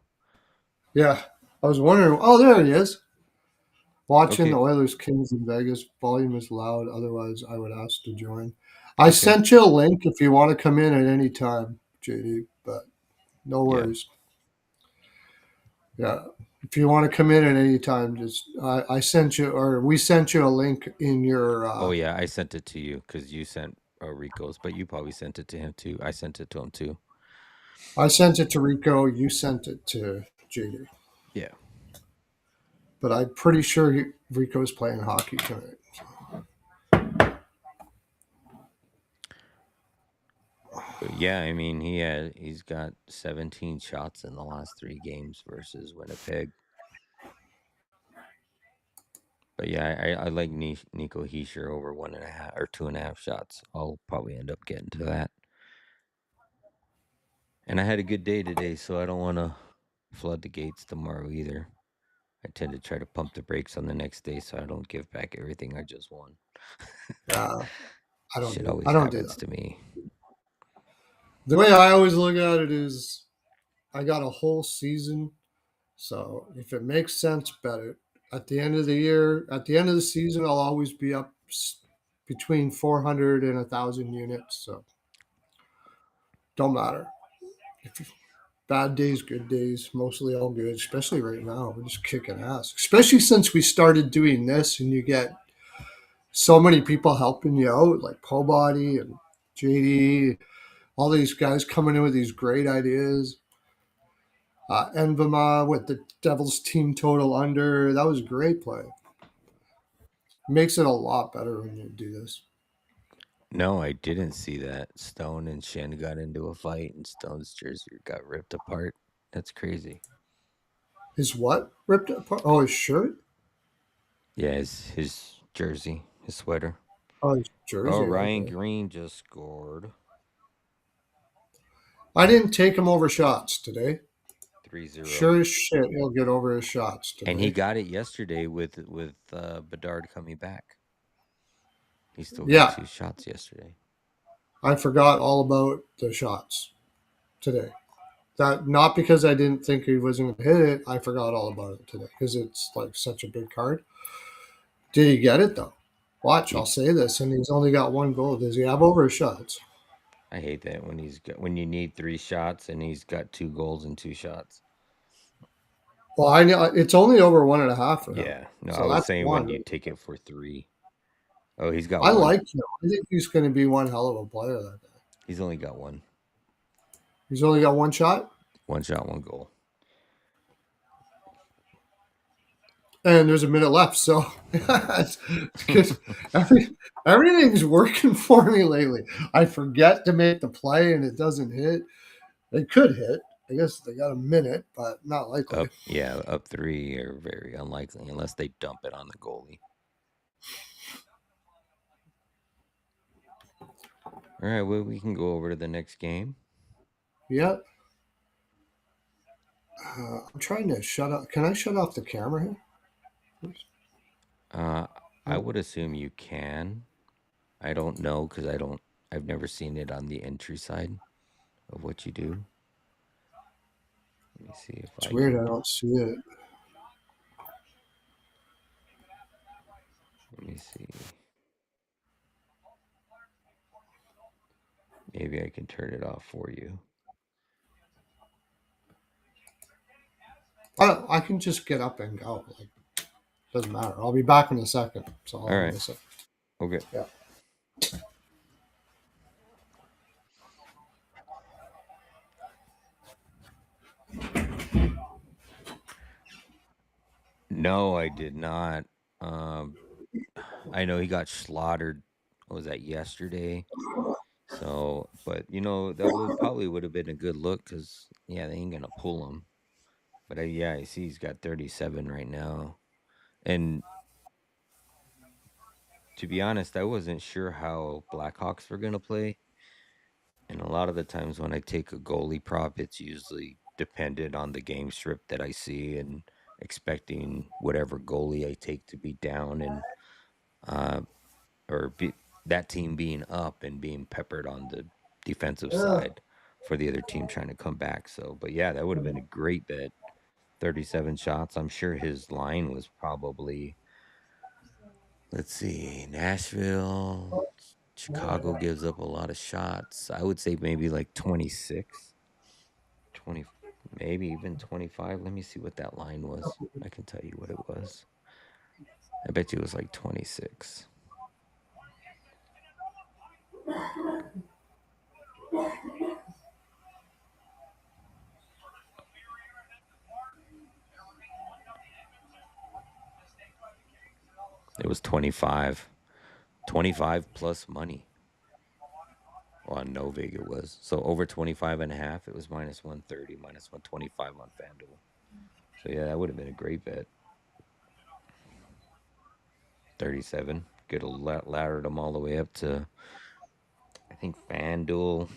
Yeah. I was wondering. Oh, there he is. Watching the Okay. Oilers Kings in Vegas. Volume is loud. Otherwise, I would ask to join. I Okay. sent you a link if you want to come in at any time, JD. But no Yeah. worries. Yeah. If you want to come in at any time, just I sent you or we sent you a link in your. Oh yeah, I sent it to you because you sent Rico's, but you probably sent it to him too. I sent it to him too. I sent it to Rico. You sent it to JD. Yeah. But I'm pretty sure Rico's playing hockey tonight. But yeah, I mean he's got 17 shots in the last 3 games versus Winnipeg. But yeah, I like Nico Heischer over 1.5 or 2.5 shots. I'll probably end up getting to that. And I had a good day today, so I don't want to flood the gates tomorrow either. I tend to try to pump the brakes on the next day so I don't give back everything I just won. Yeah, Shit I always don't do happens that. to me. The way I always look at it is, I got a whole season, so if it makes sense, bet it. At the end of the year, at the end of the season, I'll always be up between 400 and 1,000 units. So don't matter. If bad days, good days, mostly all good. Especially right now, we're just kicking ass. Especially since we started doing this, and you get so many people helping you out, like Pobody and JD, all these guys coming in with these great ideas. Envima with the Devils team total under. That was a great play. Makes it a lot better when you do this. No, I didn't see that. Stone and Shen got into a fight and Stone's jersey got ripped apart. That's crazy. His what? Ripped apart? Oh, his shirt? Yeah, his jersey, his sweater. Oh, his Oh, jersey. Ryan Okay. Green just scored I didn't take him over shots today. 3-0. Sure as shit, he'll get over his shots And he today. got it yesterday with Bedard coming back. He still got Yeah, 2 shots yesterday. I forgot all about the shots today. That not because I didn't think he wasn't going to hit it. I forgot all about it today because it's like such a big card. Did he get it though? Watch, I'll He, say this, and he's only got one goal. Does he have over his shots? I hate that when you need 3 shots and he's got 2 goals and 2 shots. Well, I know it's only over 1.5 for him. Yeah, no, I So was that's saying when one. you take it for 3. Oh, he's got I 1. like him. I think he's going to be one hell of a player that day. He's only got 1. He's only got one shot. 1 shot, 1 goal. and there's a minute left. So it's good. Everything's working for me lately. I forget to make the play and it doesn't hit. It could hit. I guess they got a minute, but not likely. Up 3 are very unlikely unless they dump it on the goalie. All right, well, we can go over to the next game. Yep. I'm trying to shut up. Can I shut off the camera here? I would assume you can. I don't know because I've never seen it on the entry side of what you do. Let me see if It's I weird. can. I don't see it. Let me see. Maybe I can turn it off for you. I can just get up and go. Like, doesn't matter. I'll be back in a second. So All right. Okay. Yeah. No, I did not. I know he got slaughtered. What was that, yesterday? So, but that probably would have been a good look because they ain't gonna pull him. But I see he's got 37 right now, and to be honest, I wasn't sure how Blackhawks were gonna play. And a lot of the times when I take a goalie prop, it's usually dependent on the game script that I see and expecting whatever goalie I take to be down and uh, that team being up and being peppered on the defensive Yeah. side for the other team trying to come back. So, but yeah, that would have been a great bet. 37 shots. I'm sure his line was probably, let's see, Nashville, Chicago gives up a lot of shots. I would say maybe like 26, 20, maybe even 25. Let me see what that line was. I can tell you what it was. I bet you it was like 26. It was 25. 25 plus money. Well, on Novig it was. So over 25 and a half, it was minus 130, minus 125 on FanDuel. So yeah, that would have been a great bet. 37. Could have laddered them all the way up to, I think FanDuel.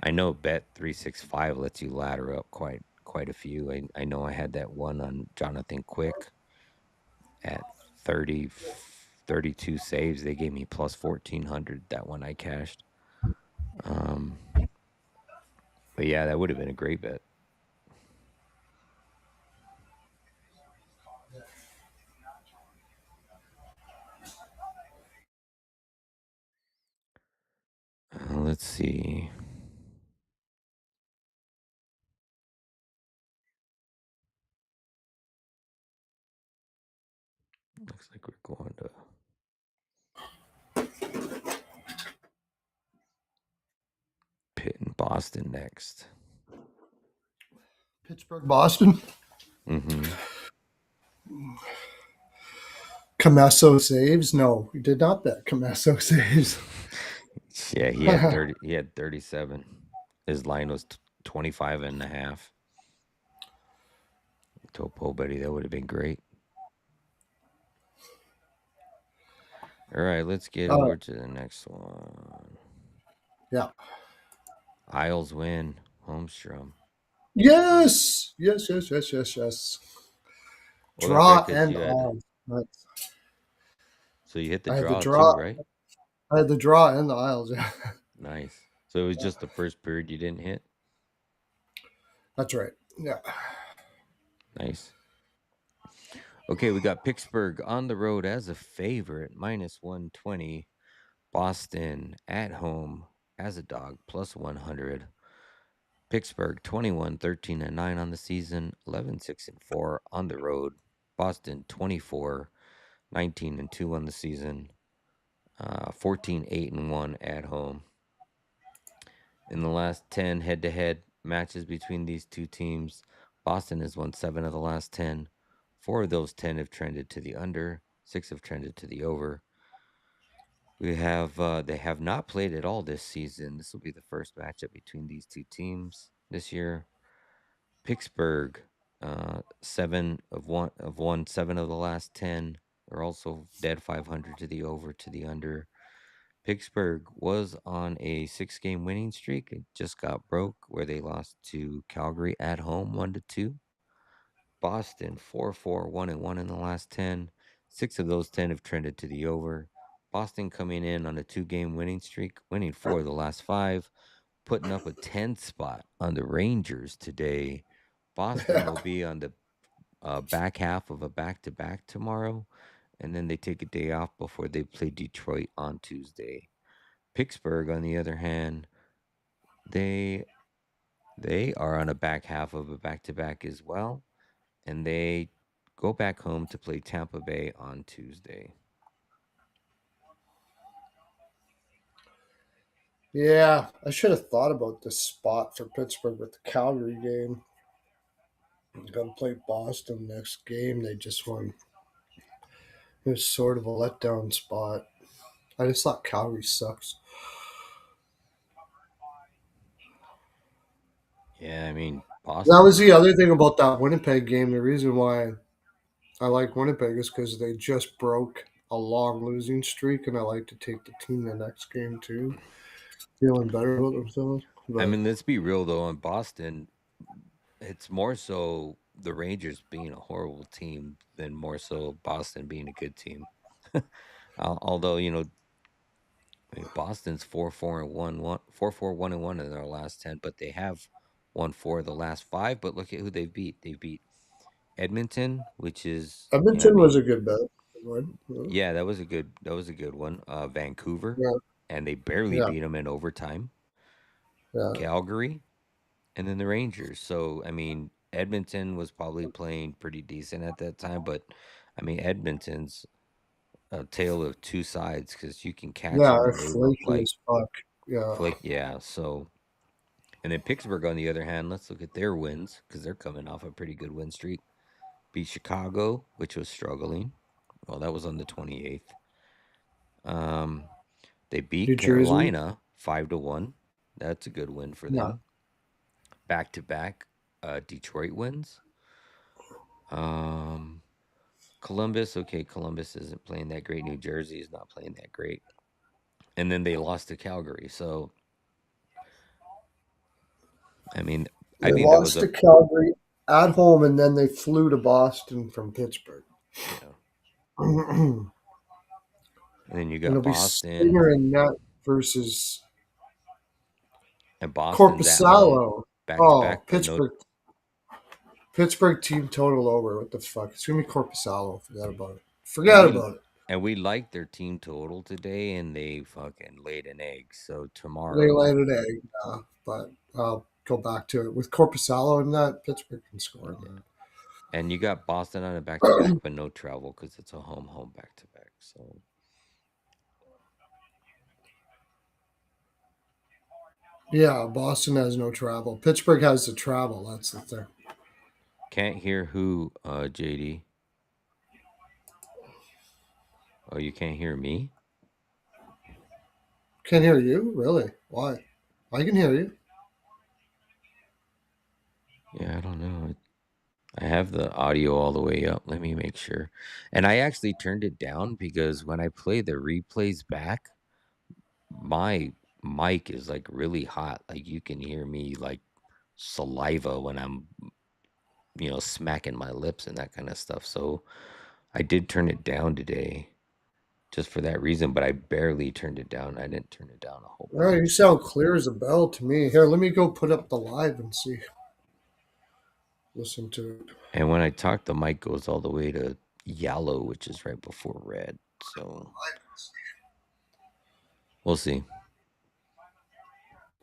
I know Bet 365 lets you ladder up quite a few. I know I had that one on Jonathan Quick at 30, 32 saves. They gave me plus 1400. That one I cashed. But yeah, that would have been a great bet. Let's see. Looks like we're going to Pitt and Boston next. Pittsburgh, Boston. Mm-hmm. Camasso saves. No, we did not bet Camasso saves. Yeah, he had 30. He had 37. His line was 25 and a half. Topo, buddy, that would have been great. All right, let's get over to the next one. Yeah. Isles win. Holmstrom. Yes. Well, Draw that's right, and you had. all. So you hit the I had the draw draw. too, right? I had the draw and the Isles. Yeah. Nice. So it was just the first period you didn't hit. That's right. Yeah. Nice. Okay, we got Pittsburgh on the road as a favorite, minus 120. Boston at home as a dog, plus 100. Pittsburgh 21, 13 and 9 on the season, 11, 6 and 4 on the road. Boston 24, 19 and 2 on the season, 14, 8 and 1 at home. In the last 10 head to head matches between these two teams, Boston has won 7 of the last 10. 4 of those 10 have trended to the under, 6 have trended to the over. We have they have not played at all this season. This will be the first matchup between these two teams this year. Pittsburgh, 7 of the last 10. They're also dead 500 to the over, to the under. Pittsburgh was on a 6-game winning streak. It just got broke where they lost to Calgary at home 1-2. Boston 4-4, 1-1 in the last 10. 6 of those 10 have trended to the over. Boston coming in on a 2-game winning streak, winning 4 of the last 5, putting up a 10th spot on the Rangers today. Boston will be on the back half of a back-to-back tomorrow, and then they take a day off before they play Detroit on Tuesday. Pittsburgh, on the other hand, they are on a back half of a back-to-back as well, and they go back home to play Tampa Bay on Tuesday. Yeah, I should have thought about this spot for Pittsburgh with the Calgary game. Got to play Boston next game. They just won. It was sort of a letdown spot. I just thought Calgary sucks. Yeah, I mean, That Boston. was the other thing about that Winnipeg game. The reason why I like Winnipeg is because they just broke a long losing streak, and I like to take the team the next game too. Feeling better about themselves. But I mean, let's be real though. In Boston, it's more so the Rangers being a horrible team than more so Boston being a good team. Although I mean, Boston's 4-4-1 in their last 10, but they have won 4 of the last 5. But look at who they beat. They beat Edmonton, which is I Edmonton was mean, a good bet. yeah, that was a good one. Vancouver, Yeah, and they barely yeah, beat them in overtime. yeah. Calgary, and then the Rangers. So I mean, Edmonton was probably playing pretty decent at that time, but I mean, Edmonton's a tale of two sides because you can catch Yeah, them they're and they look flaky like as fuck. Yeah. flake. Yeah, so. And then Pittsburgh, on the other hand, let's look at their wins because they're coming off a pretty good win streak. Beat Chicago, which was struggling. Well, that was on the 28th. They beat New Jersey. Carolina 5-1. That's a good win for Yeah. them. Back to back Detroit wins. Columbus, okay, Columbus isn't playing that great. New Jersey is not playing that great. And then they lost to Calgary. So, I mean, I They think that was lost a to Calgary at home, and then they flew to Boston from Pittsburgh. yeah. It'll And then you got be Boston, Stinger and Net versus and Boston's at home Corpusalo. back to Oh, back, but no. Pittsburgh team total over. What the fuck? It's gonna be Corpusalo. Forget about it. And Forget we about it. and we liked their team total today, and they fucking laid an egg. So They tomorrow, laid an egg, but I'll go back to it with Corpusalo and that Pittsburgh can score again. and you got Boston on a back to back, but no travel because it's a home back to back. So Yeah, Boston has no travel. Pittsburgh has the travel. That's the thing. can't hear who, JD. Oh, you can't hear me? Can't hear you? Really? Why? I can hear you. Yeah, I don't know. I have the audio all the way up. Let me make sure. And I actually turned it down because when I play the replays back, my mic is like really hot. Like you can hear me like saliva when I'm, smacking my lips and that kind of stuff. So I did turn it down today just for that reason, but I barely turned it down. I didn't turn it down a whole Oh, you bunch. sound clear as a bell to me. Here, let me go put up the live and see. Listen to it. And when I talk, the mic goes all the way to yellow, which is right before red. So we'll see.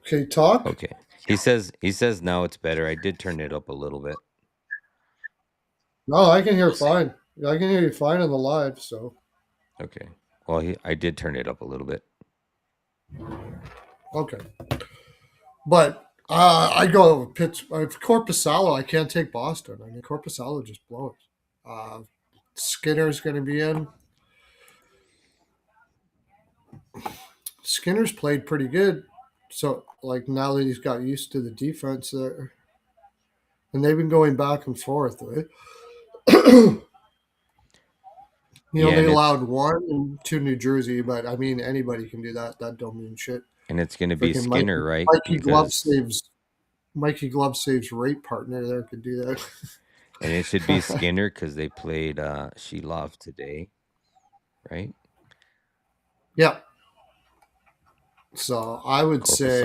Okay, talk. Okay. He says now it's better. I did turn it up a little bit. No, I can hear fine. I can hear you fine on the live. So Okay. Well, I did turn it up a little bit. okay, but I go Pitts. Corpusalo. I can't take Boston. I mean, Corpusalo just blows. Skinner's going to be in. Skinner's played pretty good. So, like, now that he's got used to the defense there, and they've been going back and forth, right? He Yeah, only allowed one to New Jersey, but I mean, anybody can do that. That don't mean shit. and it's going to be Freaking Skinner, right? Mikey Glove Because saves rate partner there could do that. and it should be Skinner because they played Shilov today, right? Yeah. So I would say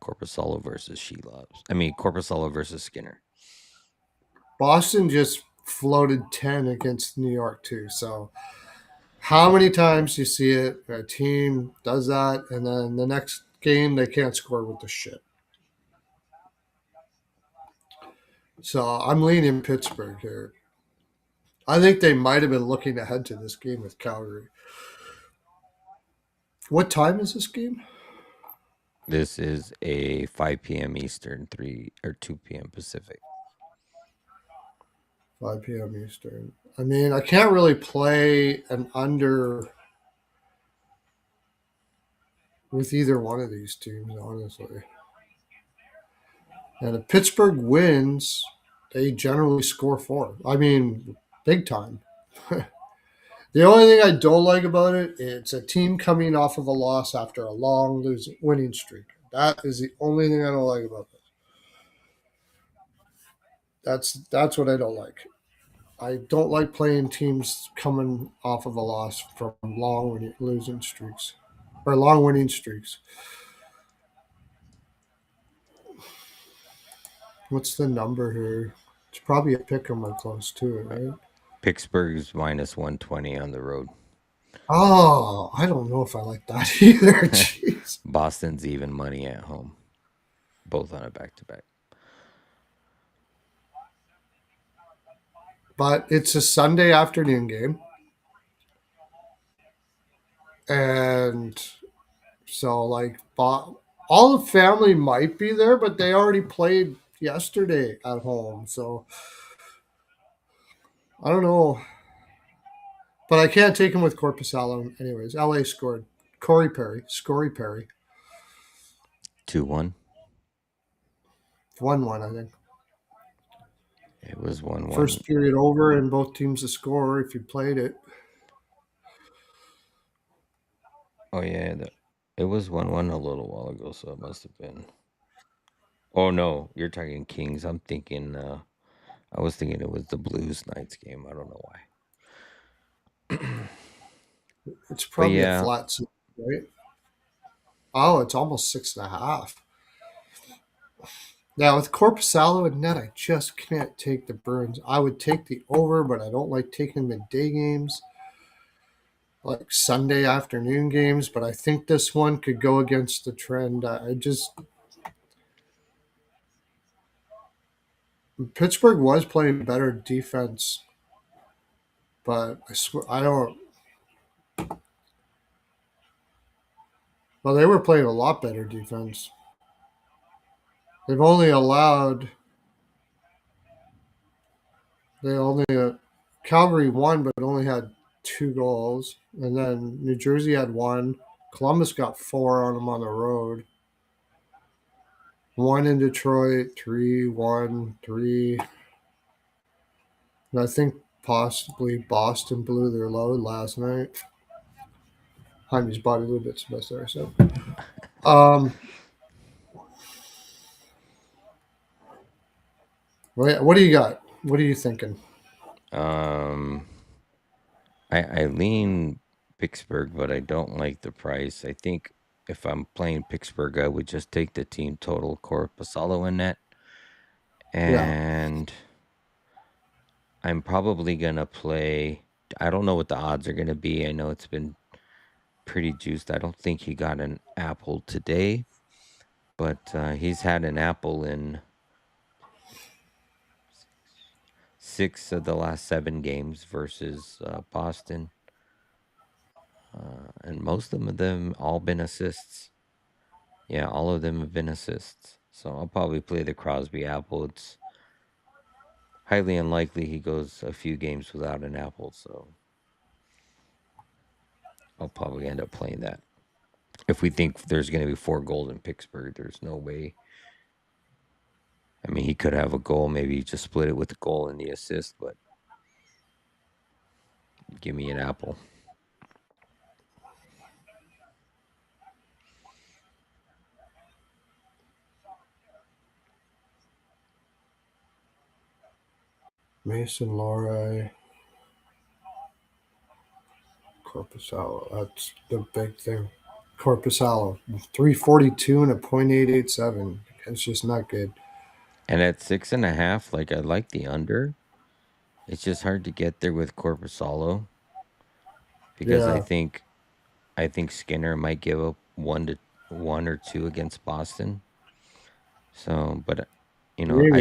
Corpusalo versus Shilov. I mean Corpusalo versus Skinner. Boston just floated 10 against New York too. So how many times you see it? A team does that, and then the next game they can't score with the shit. So I'm leaning Pittsburgh here. I think they might have been looking ahead to this game with Calgary. What time is this game? This is a 5 p.m. Eastern, 3 or 2 p.m. Pacific. 5 p.m. Eastern. I mean, I can't really play an under with either one of these teams, honestly. And if Pittsburgh wins, they generally score four. I mean, big time. The only thing I don't like about it, it's a team coming off of a loss after a long losing winning streak. That is the only thing I don't like about it. That's what I don't like. I don't like playing teams coming off of a loss from long losing streaks or long winning streaks. What's the number here? It's probably a pick 'em or close to it, right? Pittsburgh's minus 120 on the road. Oh, I don't know if I like that either. Jeez. Boston's even money at home. Both on a back-to-back. But it's a Sunday afternoon game. And so, like, all the family might be there, but they already played yesterday at home. So, I don't know. But I can't take him with Corpusalo. Anyways, LA scored. Scory Perry. 2-1. 1-1, I think. It was 1-1. First period over, and both teams to score if you played it. Oh, yeah. It was 1-1 a little while ago, so it must have been. Oh, no. You're talking Kings. I'm thinking, I was thinking it was the Blues Knights game. I don't know why. It's probably yeah. a flat, right? Oh, it's almost 6.5. Now, with Corpusalo and net, I just can't take the Bruins. I would take the over, but I don't like taking midday games, like Sunday afternoon games. But I think this one could go against the trend. Pittsburgh was playing better defense, but I swear I don't. Well, they were playing a lot better defense. They've only allowed. Calgary won, but only had 2 goals, and then New Jersey had one. Columbus got 4 on them on the road. 1 in Detroit, 3, 1, 3. And I think possibly Boston blew their load last night. Hymes bought a little bit Sebastian. So, what do you got? What are you thinking? I lean Pittsburgh, but I don't like the price. I think if I'm playing Pittsburgh, I would just take the team total Corpusalo in net. And I'm probably going to play. I don't know what the odds are going to be. I know it's been pretty juiced. I don't think he got an apple today, but he's had an apple in 6 of the last 7 games versus Boston. And most of them all been assists. Yeah, all of them have been assists. So I'll probably play the Crosby apple. highly unlikely he goes a few games without an apple, so I'll probably end up playing that. If we think there's going to be 4 goals in Pittsburgh, there's no way. I mean, he could have a goal. Maybe just split it with the goal and the assist, but give me an apple. Mason Lohrei, Corpusalo. That's the big thing. Corpusalo, 342 and a .887. It's just not good. And at 6.5, like I like the under. It's just hard to get there with Corpusalo because Yeah, I think Skinner might give up 1 or 2 against Boston. So, but maybe.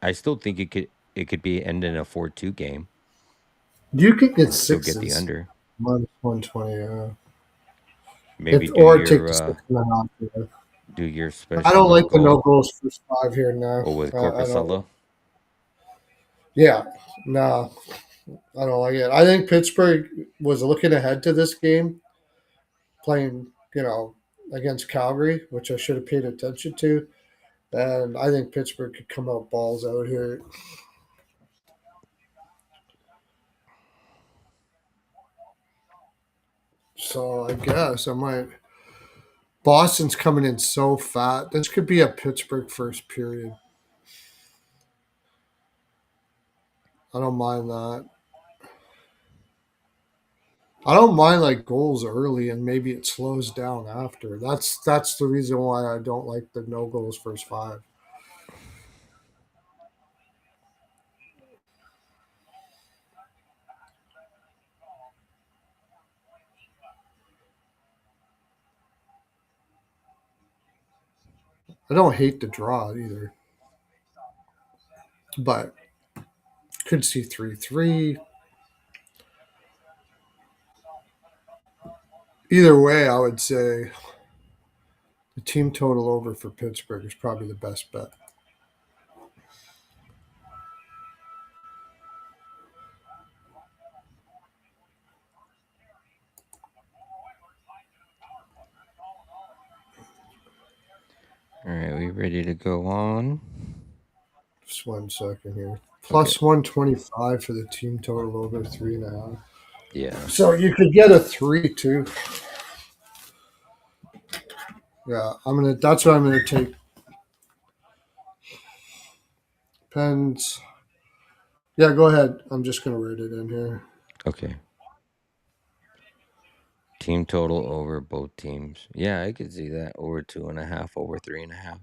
I still think it could be end in a 4-2 game. You could get I'll still get the sixes under. minus 120. Maybe Or take the 6.5. Yeah. do your I special don't no like the no goal goals first 5 here now. or with I don't. Corpusalo. Yeah, no, I don't like it. I think Pittsburgh was looking ahead to this game, playing against Calgary, which I should have paid attention to, and I think Pittsburgh could come out balls out here. So I guess I might. Boston's coming in so fat. This could be a Pittsburgh first period. I don't mind that. I don't mind like goals early and maybe it slows down after. That's the reason why I don't like the no goals first 5. I don't hate the draw either, but could see 3-3. Either way, I would say the team total over for Pittsburgh is probably the best bet. All right, we ready to go on? Just 1 second here. Plus 125 for the team total over 3.5. Yeah. So you could get a 3 too. Yeah, that's what I'm gonna take. Pens. Yeah, go ahead. I'm just gonna write it in here. Okay. Team total over both teams. Yeah, I could see that. Over 2.5, over 3.5.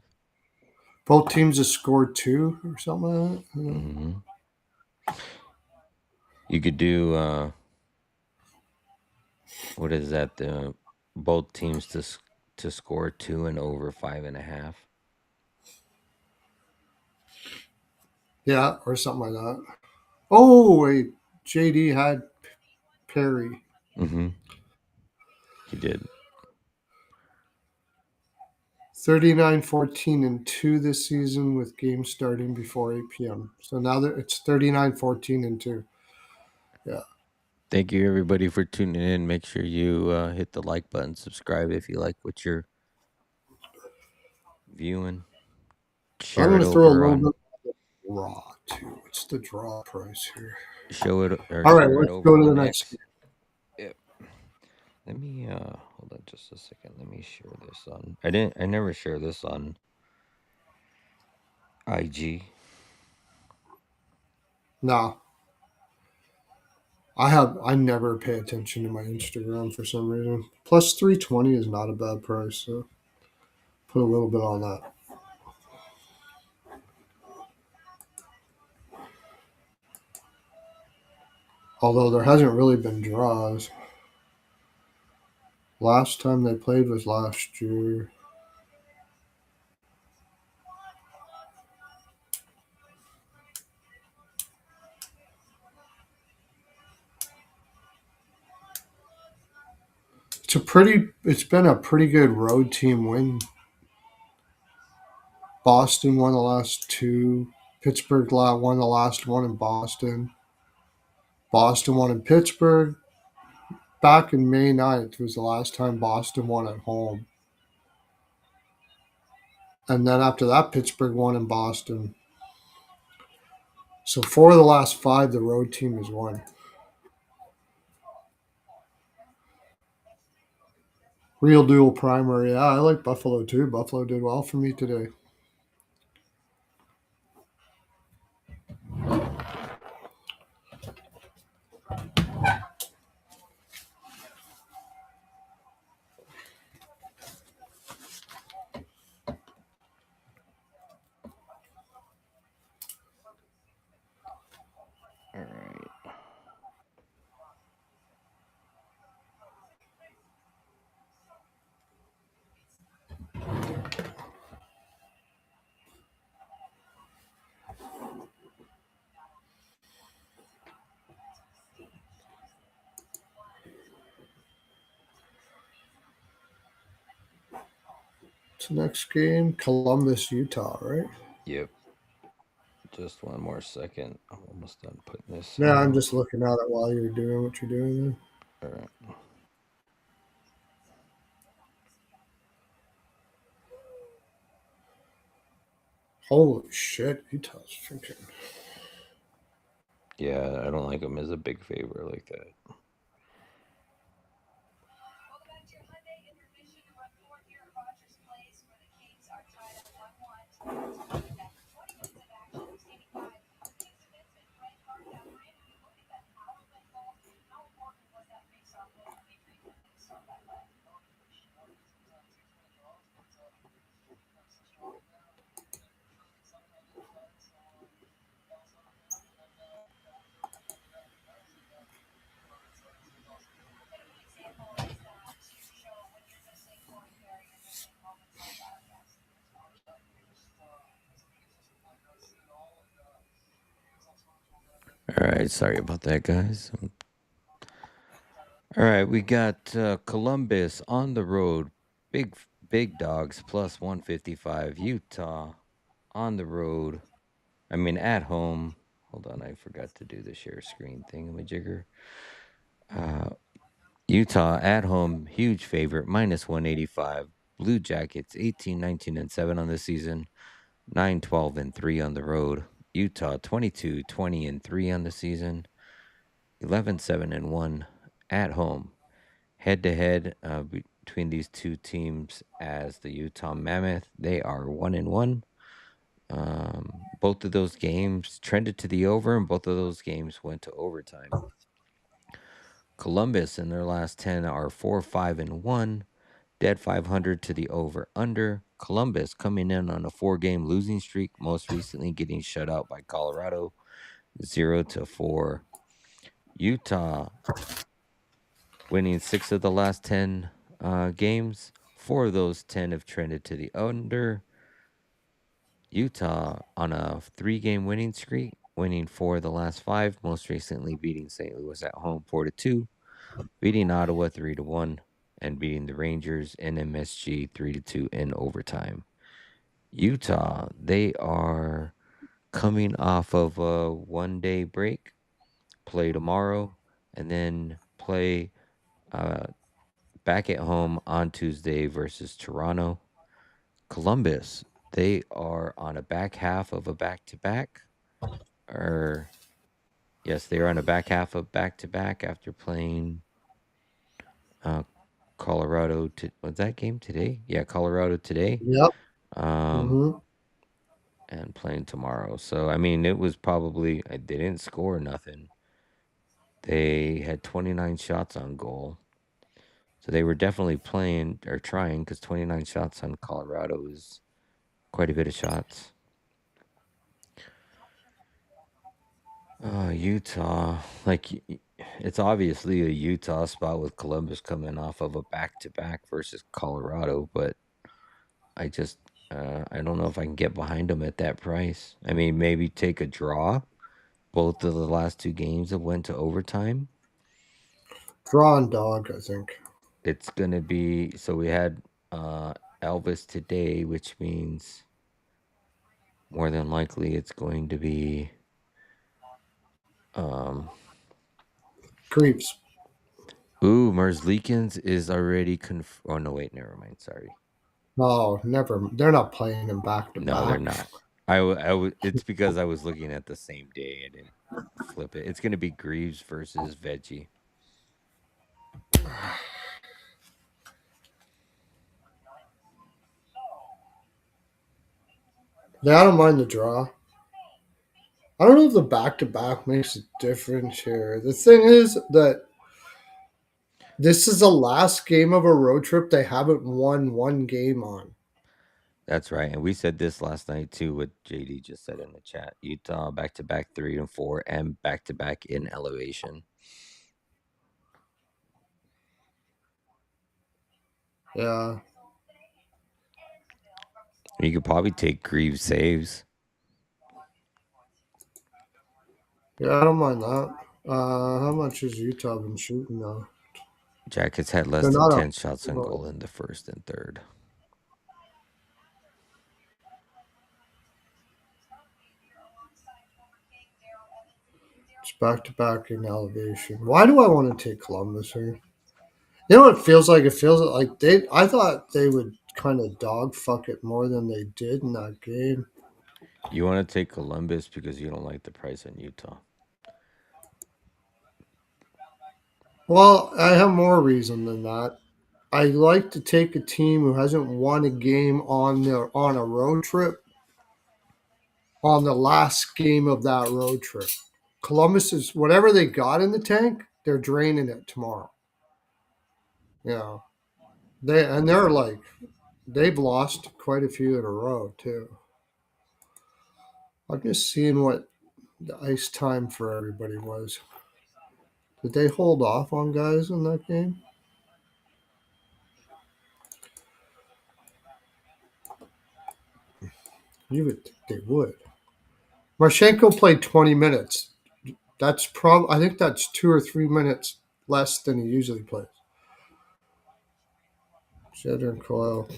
Both teams have scored 2 or something like that. Mm-hmm. You could do what is that? The both teams to score 2 and over 5.5. Yeah, or something like that. Oh wait, JD had Perry. Mm-hmm. He did. 39-14-2 this season with games starting before 8 p.m. So now that it's 39-14-2. Yeah. Thank you everybody for tuning in. Make sure you hit the like button, subscribe if you like what you're viewing. I'm Share going it to throw a over little on bit of raw too. What's the draw price here? show it or All right, share it let's over go to the on next X. Yep. Let me hold on just a second. Let me share this on. I never share this on IG. No. I never pay attention to my Instagram for some reason. Plus 320 is not a bad price, so put a little bit on that. Although there hasn't really been draws. Last time they played was last year. It's been a pretty good road team win. Boston won the last 2. Pittsburgh won the last one in Boston. Boston won in Pittsburgh. Back in May 9th was the last time Boston won at home. And then after that, Pittsburgh won in Boston. So 4 of the last 5, the road team has won. Real dual primary. Yeah, I like Buffalo too. Buffalo did well for me today. All right. So next game, Columbus, Utah, right? Yep. Just one more second. I'm almost done putting this. Yeah, I'm just looking at it while you're doing what you're doing there. All right. Holy shit, Utah's freaking. Yeah, I don't like him as a big favorite like that. All right, sorry about that, guys. All right, we got Columbus on the road, big dogs plus 155. Utah on the road. I mean at home. Hold on, I forgot to do the share screen thingamajigger. Utah at home, huge favorite, minus 185. Blue Jackets 18, 19, and 7 on the season, 9, 12, and 3 on the road. Utah 22, 20, and 3 on the season, 11, 7, and 1 at home. Head to head between these two teams as the Utah Mammoth, they are 1 and 1. Both of those games trended to the over, and both of those games went to overtime. Columbus in their last 10 are 4, 5, and 1. Dead 500 to the over under. Columbus coming in on a 4-game losing streak, most recently getting shut out by Colorado 0-4. Utah winning 6 of the last 10 games. 4 of those 10 have trended to the under. Utah on a 3-game winning streak, winning 4 of the last 5, most recently beating St. Louis at home 4-2, beating Ottawa 3-1, and beating the Rangers in MSG 3-2 in overtime. Utah, they are coming off of a 1-day break, play tomorrow, and then play back at home on Tuesday versus Toronto. Columbus, they are on a back half of a back-to-back. Yes, they are on a back half of back-to-back after playing Colorado. Was that game today? Yeah, Colorado today. Yep. And playing tomorrow. So, I mean, it was probably, they didn't score nothing. They had 29 shots on goal. So they were definitely playing or trying, because 29 shots on Colorado is quite a bit of shots. Utah, like, it's obviously a Utah spot with Columbus coming off of a back-to-back versus Colorado, but I just, I don't know if I can get behind them at that price. I mean, maybe take a draw. Both of the last 2 games have went to overtime. Draw and dog, I think. It's going to be, so we had Elvis today, which means More than likely, it's going to be Creeps. Merzlikins is already oh no, wait, never mind. Sorry. Oh, never. They're not playing him back to No, they're back. not. It's because I was looking at the same day. I didn't flip it. It's going to be Greaves versus Veggie. Yeah, I don't mind the draw. I don't know if the back to back makes a difference here. The thing is that this is the last game of a road trip they haven't won one game on. That's right. And we said this last night too, what JD just said in the chat. Utah back to back 3-4 and back to back in elevation. Yeah. You could probably take Greaves saves. Yeah, I don't mind that. How much has Utah been shooting now? Jackets had less They're than not 10 up. shots on goal in the first and third. It's back to back in elevation. Why do I want to take Columbus here? You know what it feels like? It feels like they. I thought they would kind of dog fuck it more than they did in that game. You want to take Columbus because you don't like the price on Utah. Well, I have more reason than that. I like to take a team who hasn't won a game on a road trip on the last game of that road trip. Columbus is whatever they got in the tank, they're draining it tomorrow. You know, they're like they've lost quite a few in a row too. I'm just seeing what the ice time for everybody was. Did they hold off on guys in that game? You would think they would. Marshenko played 20 minutes. I think that's 2 or 3 minutes less than he usually plays. Cheddar and Coyle.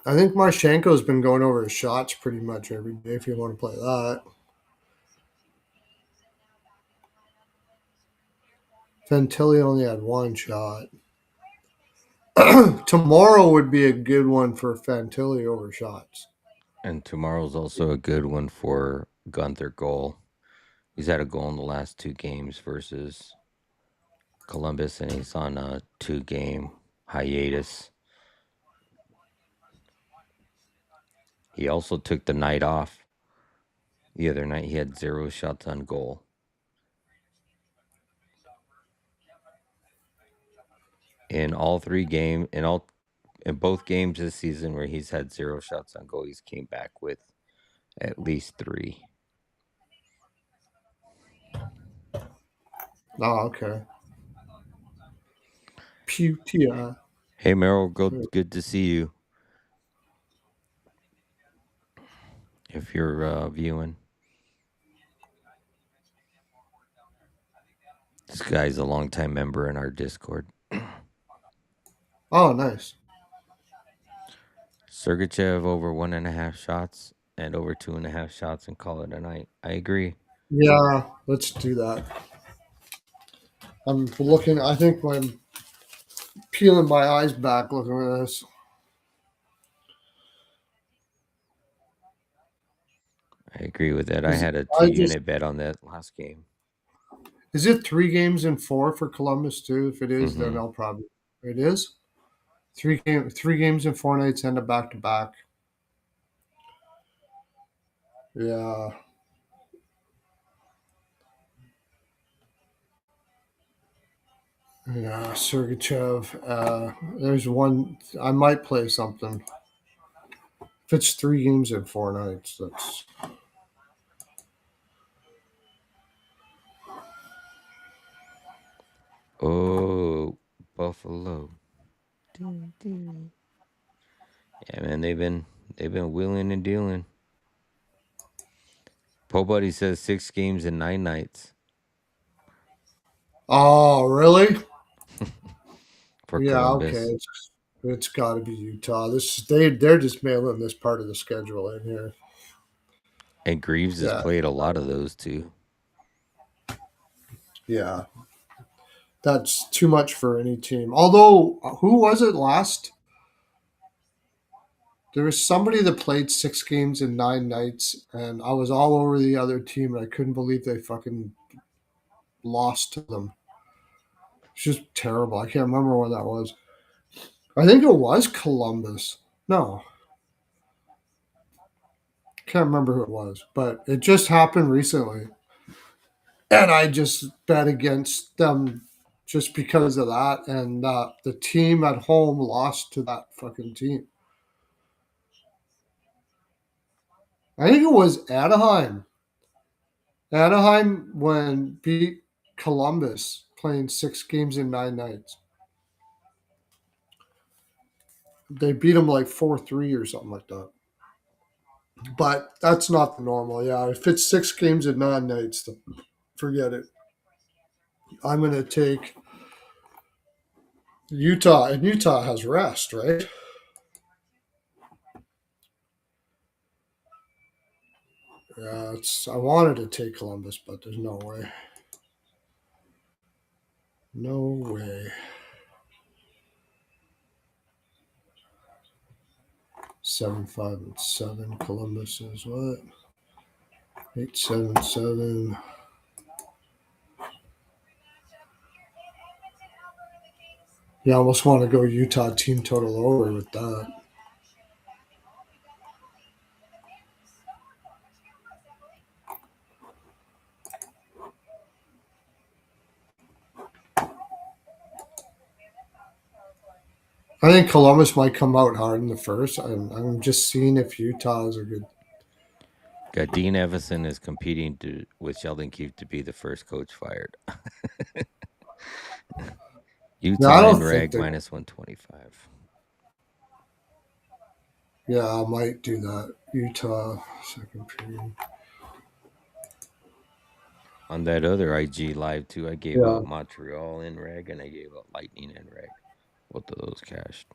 I think Marshenko's been going over his shots pretty much every day if you want to play that. Fantilli only had one shot. Tomorrow would be a good one for Fantilli over shots. And tomorrow's also a good one for Gunther goal. He's had a goal in the last 2 games versus Columbus, and he's on a 2-game hiatus. He also took the night off. The other night, he had 0 shots on goal. In both games this season where he's had 0 shots on goal, he's came back with at least 3. Oh, okay. Putia. Hey, Merrill, good to see you. If you're viewing. This guy's a longtime member in our Discord. Oh, nice. Sergachev over 1.5 shots and over 2.5 shots and call it a night. I agree. Yeah, let's do that. I'm looking. I think I'm peeling my eyes back looking at this. I agree with that. I had a I 2-unit bet on that last game. Is it 3 games in 4 for Columbus too? If it is, then Mhm. I'll probably. It is 3 games in 4 nights and a back to back. Yeah. Yeah, Sergachev. There's one. I might play something. If it's 3 games in 4 nights, that's. Oh, Buffalo. Yeah, man, they've been wheeling and dealing. Po Buddy says 6 games in 9 nights. Oh, really? For Yeah. Columbus. Okay. It's got to be Utah. They're just mailing this part of the schedule in here. And Greaves has Yeah, played a lot of those too. yeah. That's too much for any team. Although, who was it last? There was somebody that played 6 games in 9 nights, and I was all over the other team, and I couldn't believe they fucking lost to them. It's just terrible. I can't remember when that was. I think it was Columbus. No, can't remember who it was, but it just happened recently, and I just bet against them just because of that, and the team at home lost to that fucking team. I think it was Anaheim. Anaheim when beat Columbus playing 6 games in 9 nights. They beat them like 4-3 or something like that. But that's not the normal. Yeah, if it's 6 games in 9 nights, then forget it. I'm going to take Utah, and Utah has rest, right? Yeah, I wanted to take Columbus, but there's no way. No way. 7-5-7. Columbus is what? 8-7-7. Yeah, I almost want to go Utah team total over with that. I think Columbus might come out hard in the first. I'm just seeing if Utah is a good. Got Dean Evison is competing with Sheldon Keefe to be the first coach fired. Yeah, I Utah don't and think Rag they. minus 125. Yeah, I might do that. Utah second period. On that other IG live too, I gave Yeah, out Montreal in Reg and I gave out Lightning in Reg. Both of those cashed.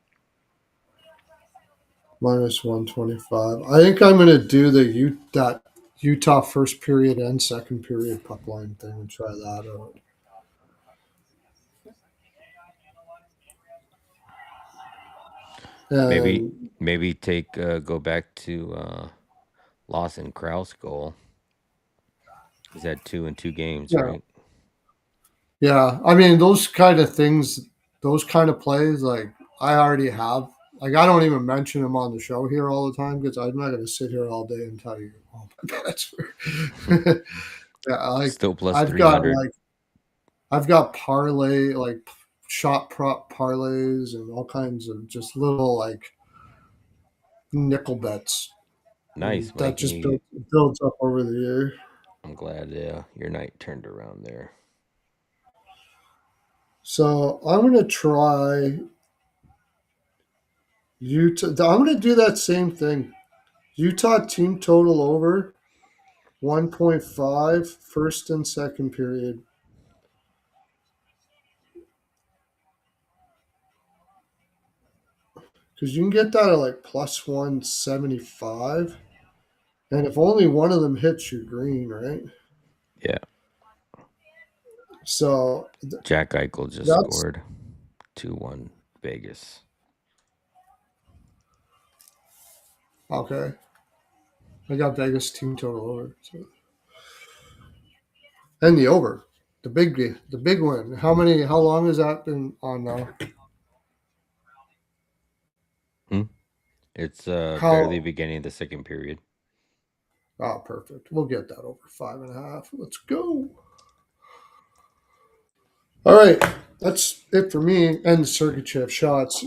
minus 125. I think I'm gonna do that Utah first period and second period puck line thing and try that out. Maybe And maybe take go back to Lawson Krause goal. He's had 2 in 2 games, yeah, right? yeah. I mean, those kind of things, those kind of plays, like I already have. Like I don't even mention them on the show here all the time because I'm not going to sit here all day and tell you all my bets. Yeah, like Still plus I've got 300. like I've got parlay like shot prop parlays and all kinds of just little like nickel bets, and Nice, that Mikey. just builds up over the year. I'm glad your night turned around there. So I'm gonna try Utah. I'm gonna do that same thing. Utah team total over 1.5 first and second period. Because you can get that at like plus 175. And if only one of them hits, you're green, right? Yeah. So Jack Eichel just that's scored 2-1 Vegas. okay. I got Vegas team total over. So. And the over. The big win. How long has that been on now? It's barely How beginning of the second period. oh perfect. We'll get that over 5.5. Let's go. All right. That's it for me. And the circuit chip shots.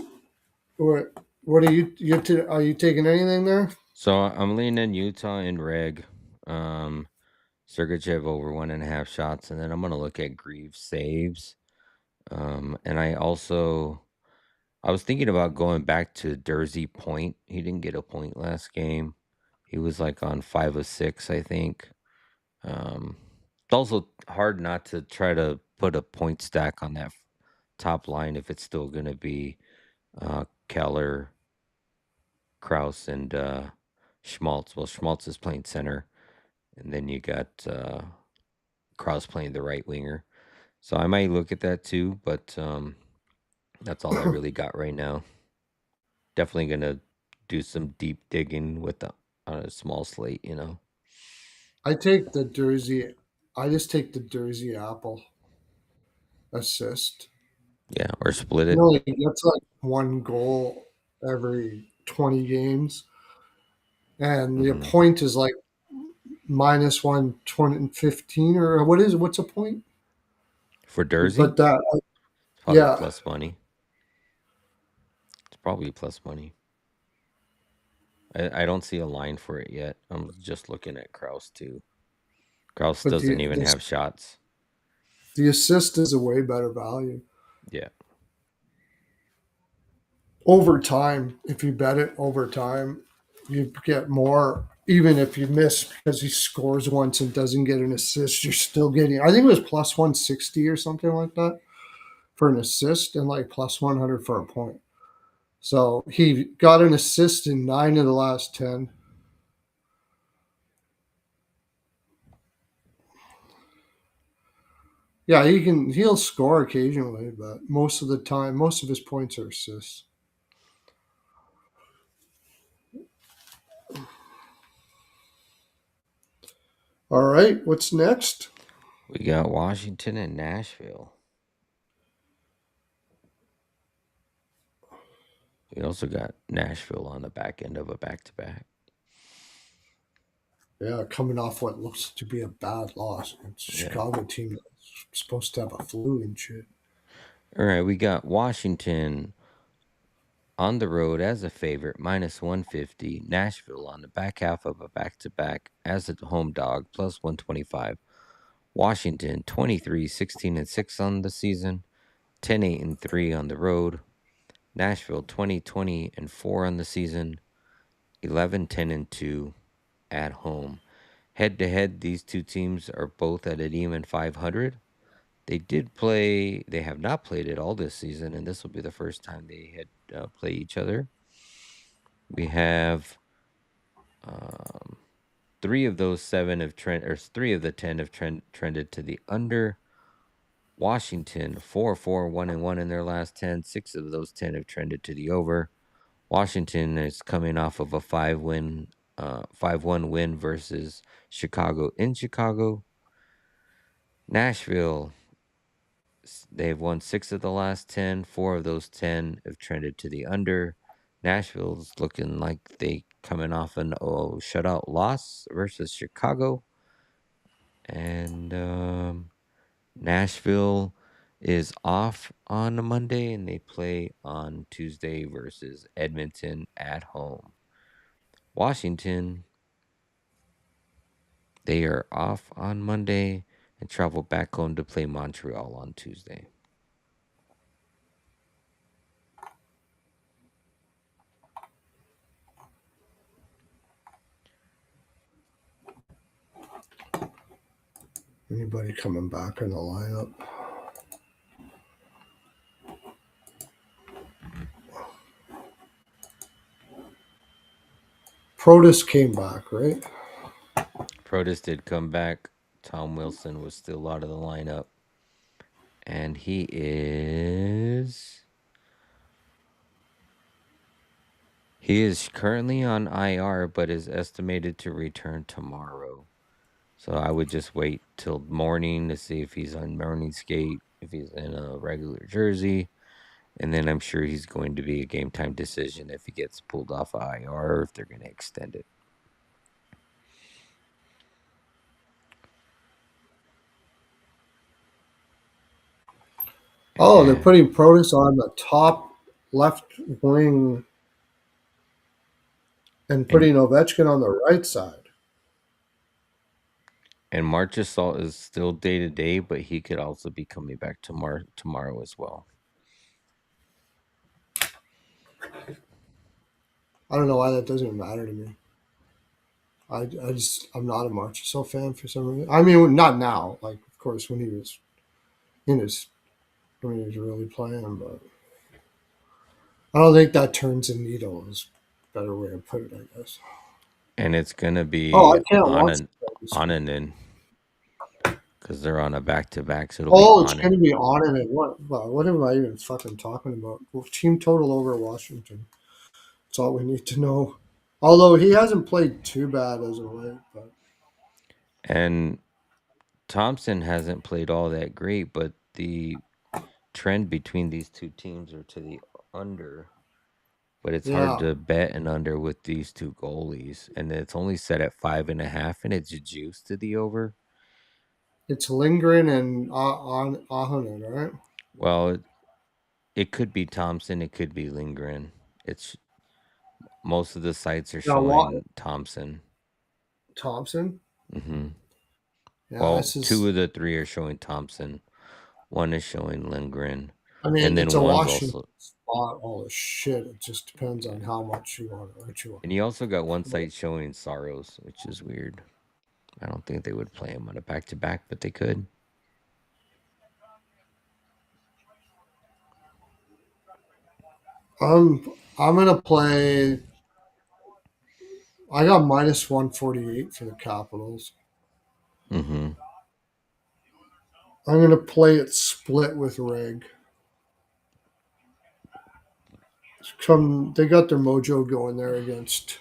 What are you taking anything there? So I'm leaning Utah in Reg. Sergachev over 1.5 shots, and then I'm gonna look at Greaves saves. And I was thinking about going back to Dersey point. He didn't get a point last game. He was like on 5 of 6, I think. It's also hard not to try to put a point stack on that top line if it's still gonna be Keller, Kraus, and Schmaltz. Well, Schmaltz is playing center, and then you got Kraus playing the right winger. So I might look at that too, but that's all I really got right now. Definitely gonna do some deep digging with the on a small slate, you know. I take the Jersey. I just take the Jersey Apple assist. Yeah, or split He it. only gets like one goal every 20 games, and the Hmm. point is like minus 115 or what is what's a point? For Jersey, But that it's probably yeah, plus money. It's probably plus money. I don't see a line for it yet. I'm just looking at Kraus too. Kraus but doesn't even have shots. the assist is a way better value Yeah. over time. If you bet it over time, you get more. Even if you miss because he scores once and doesn't get an assist, you're still getting. I think it was plus 160 or something like that for an assist and like plus 100 for a point. So he got an assist in 9 of the last 10. Yeah, he'll score occasionally, but most of the time, most of his points are assists. All right, what's next? We got Washington and Nashville. We also got Nashville on the back end of a back to back. Yeah, coming off what looks to be a bad loss. It's a Yeah. Chicago team that's supposed to have a flu and shit. All right, we got Washington on the road as a favorite, minus 150. Nashville on the back half of a back to back as a home dog, plus 125. Washington 23, 16, and 6 on the season, 10, 8, and 3 on the road. Nashville 20, 20, and 4 on the season, 11, 10, and 2 at home. Head to head, these two teams are both at an even 500. They have not played it all this season, and this will be the first time they had play each other. We have three of those seven have or 3 of the 10 have trended to the under. Washington 4-4, 1-1 in their last 10. 6 of those 10 have trended to the over. Washington is coming off of a 5-1 win versus Chicago in Chicago. Nashville, they've won 6 of the last 10. 4 of those 10 have trended to the under. Nashville's looking like they coming off an shutout loss versus Chicago. And Nashville is off on a Monday, and they play on Tuesday versus Edmonton at home. Washington, they are off on Monday and travel back home to play Montreal on Tuesday. Anybody coming back in the lineup? Protus came back, right? Protus did come back. Tom Wilson was still out of the lineup. And he is currently on IR, but is estimated to return tomorrow. So I would just wait till morning to see if he's on morning skate, if he's in a regular jersey. And then I'm sure he's going to be a game time decision if he gets pulled off of IR or if they're going to extend it. Oh, they're And, putting Protus on the top left wing and and putting Ovechkin on the right side. and Marchessault is still day to day, but he could also be coming back tomorrow as well. I don't know why that doesn't matter to me. I'm not a Marchessault fan for some reason. I mean, not now. Like, of course, when he was in his when he was really playing, but I don't think that turns a needle is a better way to put it, I guess. And it's gonna Oh, be I can't on watch an this on week. and in because they're on a back to back, so it'll be Oh, it's on going it. to be on and in. What am I even fucking talking about? Well, team total over Washington. That's all we need to know. Although he hasn't played too bad as of late, but And Thompson hasn't played all that great, but the trend between these two teams are to the under. But it's hard yeah, to bet an under with these two goalies, and it's only set at 5.5, and it's juice to the over. it's Lindgren and on Ahonen, right? Well, it could be Thompson, it could be Lindgren. It's most of the sites are Yeah, showing Thompson. Thompson. Hmm. Yeah, Well, this two is. of the three are showing Thompson. One is showing Lindgren, I mean, and it's then a one's Washington also. spot. All this shit. It just depends on how much you want. What you And you also got one want. site showing Saros, which is weird. I don't think they would play him on a back to back, but they could. I'm gonna play. I got minus 148 for the Capitals. Mm-hmm. I'm gonna play it split with Reg. Come, they got their mojo going there against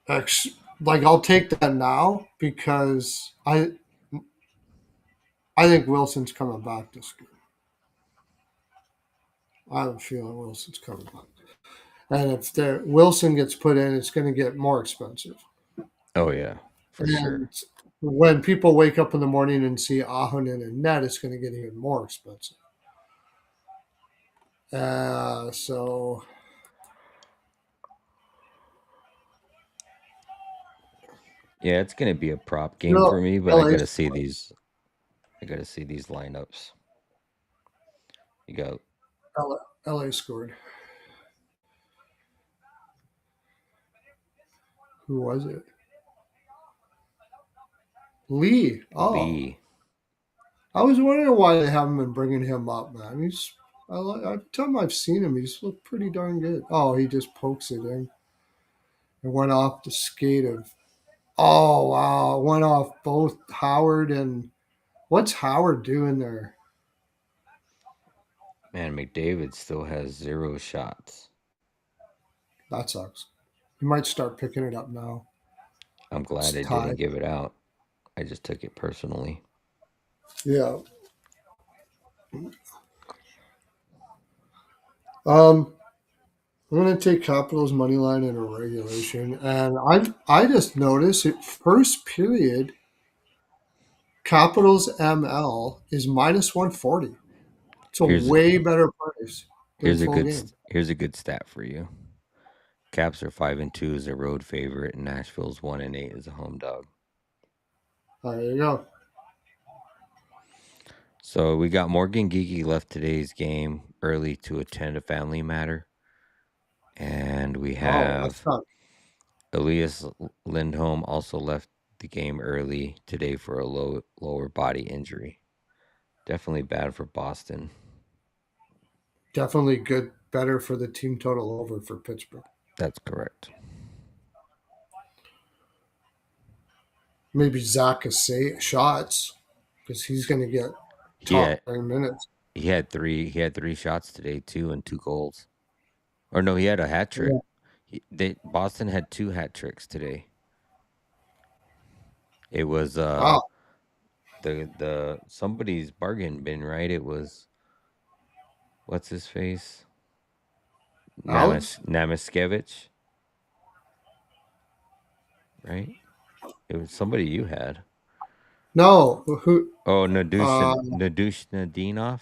X. Like I'll take that now because I think Wilson's coming back this game. I have a feeling Wilson's coming back. And if Wilson gets put in, it's going to get more expensive. Oh yeah, for And sure. when people wake up in the morning and see Ahonen and net, it's going to get even more expensive. So Yeah, it's gonna be a prop game no, for me, but I LA gotta see scored. these. I gotta see these lineups. You got LA scored. Who was it? Lee. Oh, Lee. I was wondering why they haven't been bringing him up, man. Every time I've seen him, he's looked pretty darn good. Oh, he just pokes it in. It went off the skate of. Oh wow, it went off both Howard and what's Howard doing there? Man, McDavid still has 0 shots. That sucks. You might start picking it up now. I'm glad It's I didn't tied. give it out. I just took it personally. Yeah. Um, I'm gonna take Capitals money line in a regulation, and I just noticed it first period Capitals ML is minus 140. It's a Here's way better price than full game. here's a good stat for you. Caps are 5-2 as a road favorite, and Nashville's 1-8 as a home dog. There you go. So we got Morgan Geeky left today's game early to attend a family matter, and we Oh, that's have not Elias Lindholm also left the game early today for a lower body injury. Definitely bad for Boston. definitely good. Better for the team total over for Pittsburgh. That's correct. Maybe Zach shots because he's going to get He top had 10 minutes. he had 3 shots today too and 2 goals. Or no, he had a hat trick. Yeah. Boston had 2 hat tricks today. It was Wow. the somebody's bargain bin, right? It was what's his face? Alex? Namaskevich, right? It was somebody you had. No. Oh, Uh, Nadushnadinov.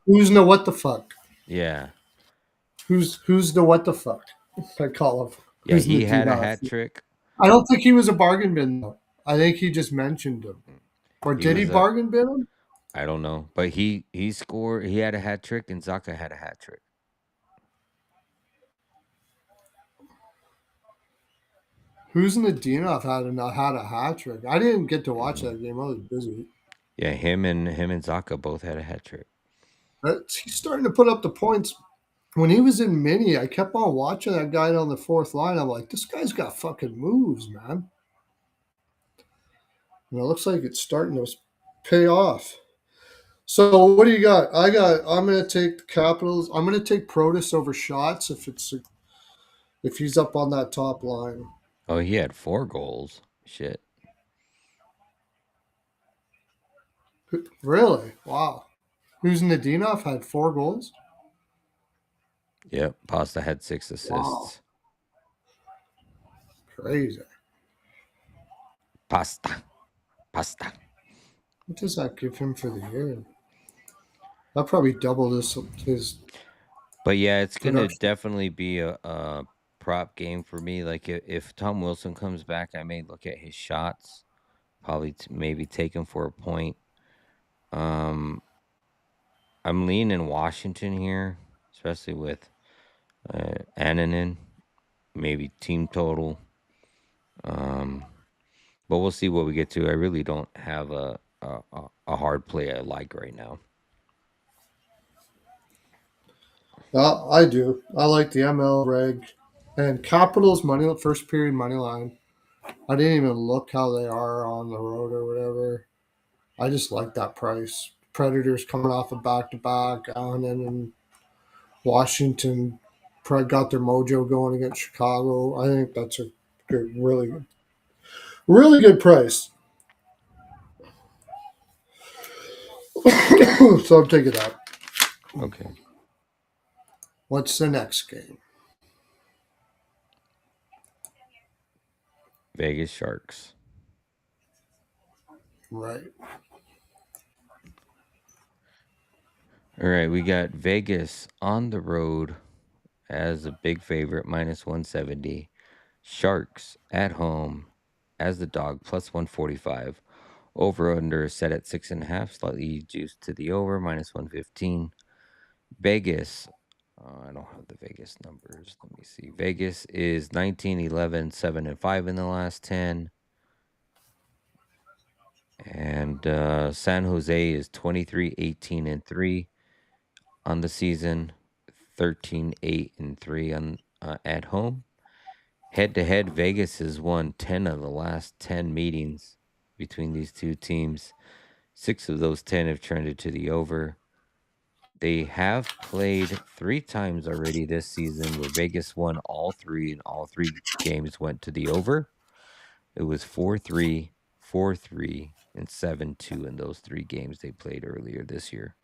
who's the what the fuck? Yeah. Who's the what the fuck? I call him. Yeah, Who's he had a Nadina? hat trick. I don't think he was a bargain bin though. I think he just mentioned him. Or He did he was a bargain bin him? I don't know, but he scored. He had a hat trick, and Zaka had a hat trick. Who's Nadinov had a hat trick? I didn't get to watch that game. I was busy. Yeah, him and Zaka both had a hat trick. But he's starting to put up the points. when he was in mini, I kept on watching that guy on the fourth line. I'm like, this guy's got fucking moves, man. And it looks like it's starting to pay off. So what do you got? I'm gonna take the Capitals. I'm gonna take Protus over Shots if he's up on that top line. Oh, he had 4 goals. Shit. Really? Wow. Who's Nadinov had 4 goals? Yep. Pasta had 6 Wow. assists. Crazy. Pasta. What does that give him for the year? That probably doubled his But yeah, it's gonna production. definitely be a prop game for me. Like if Tom Wilson comes back, I may look at his shots. Probably maybe take him for a point. Um, I'm leaning Washington here, especially with Annanen. Maybe team total. Um, but we'll see what we get to. I really don't have a hard play I like right now. I do. I like the ML reg and Capitals money first period money line. I didn't even look how they are on the road or whatever. I just like that price. Predators coming off a back to back, Allen and Washington got their mojo going against Chicago. I think that's a good, really good price. So I'm taking that. Okay. What's the next game? Vegas Sharks. Right. All right, we got Vegas on the road as a big favorite, minus 170. Sharks at home as the dog, plus 145. Over under set at 6.5, slightly juiced to the over, minus 115. Vegas, I don't have the Vegas numbers. Let me see. Vegas is 19, 11, 7, and 5 in the last 10. And San Jose is 23, 18, and 3 on the season, 13, 8, and 3 on at home. Head to head, Vegas has won 10 of the last 10 meetings between these two teams. 6 of those 10 have trended to the over. They have played 3 times already this season where Vegas won all 3, and all 3 games went to the over. It was 4-3, 4-3, and 7-2 in those 3 games they played earlier this year.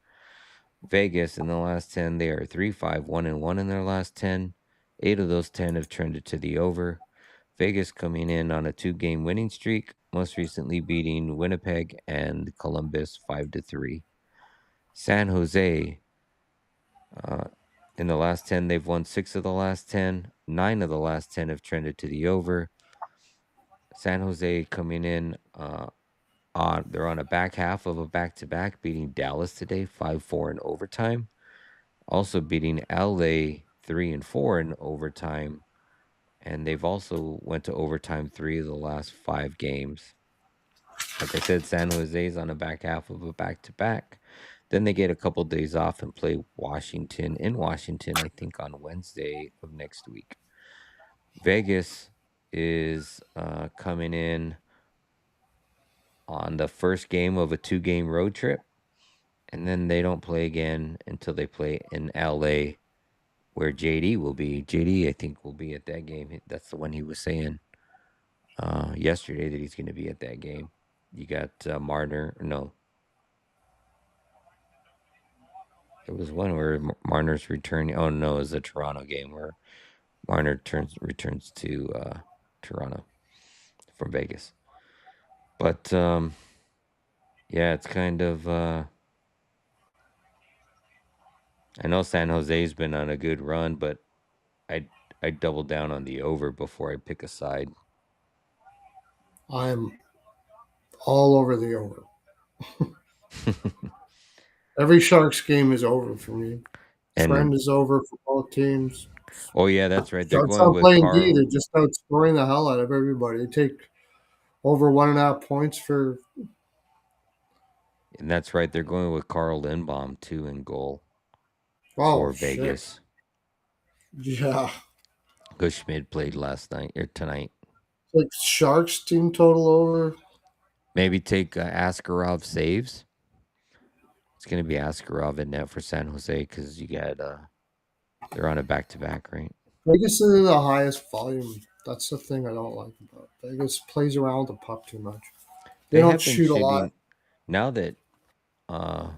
Vegas in the last 10, they are 3-5, 1-1 in their last 10. 8 of those 10 have trended to the over. Vegas coming in on a 2-game winning streak, most recently beating Winnipeg and Columbus 5-3. San Jose, in the last 10, they've won 6 of the last 10. 9 of the last 10 have trended to the over. San Jose coming in they're on a back half of a back-to-back, beating Dallas today 5-4 in overtime. Also beating LA 3-4 in overtime. And they've also went to overtime 3 of the last 5 games. Like I said, San Jose's on the back half of a back-to-back. Then they get a couple days off and play Washington in Washington, I think, on Wednesday of next week. Vegas is coming in on the first game of a 2-game road trip, and then they don't play again until they play in LA, where JD will be. JD, I think, will be at that game. That's the one he was saying yesterday that he's going to be at that game. You got Marner. No. It was one where Marner's returning. Oh, no, it was a Toronto game where Marner returns to Toronto from Vegas. But, yeah, it's kind of... I know San Jose's been on a good run, but I double down on the over before I pick a side. I'm all over the over. Every Sharks game is over for me. And Trend is over for both teams. oh yeah, that's right. They're Sharks going aren't with playing D. Carl, They're just outscoring the hell out of everybody. They take over 1.5 points for. and that's right. They're going with Carl Lindbaum too in goal Oh for shit! Vegas. Yeah. Gushmid played last night or tonight. Like Sharks team total over. Maybe take Askarov saves. It's going to be Askarov in net for San Jose because you got they're on a back-to-back, right? Vegas is the highest volume. That's the thing I don't like about Vegas. Plays around with the puck too much. They They don't have been shoot a lot. shooting now that uh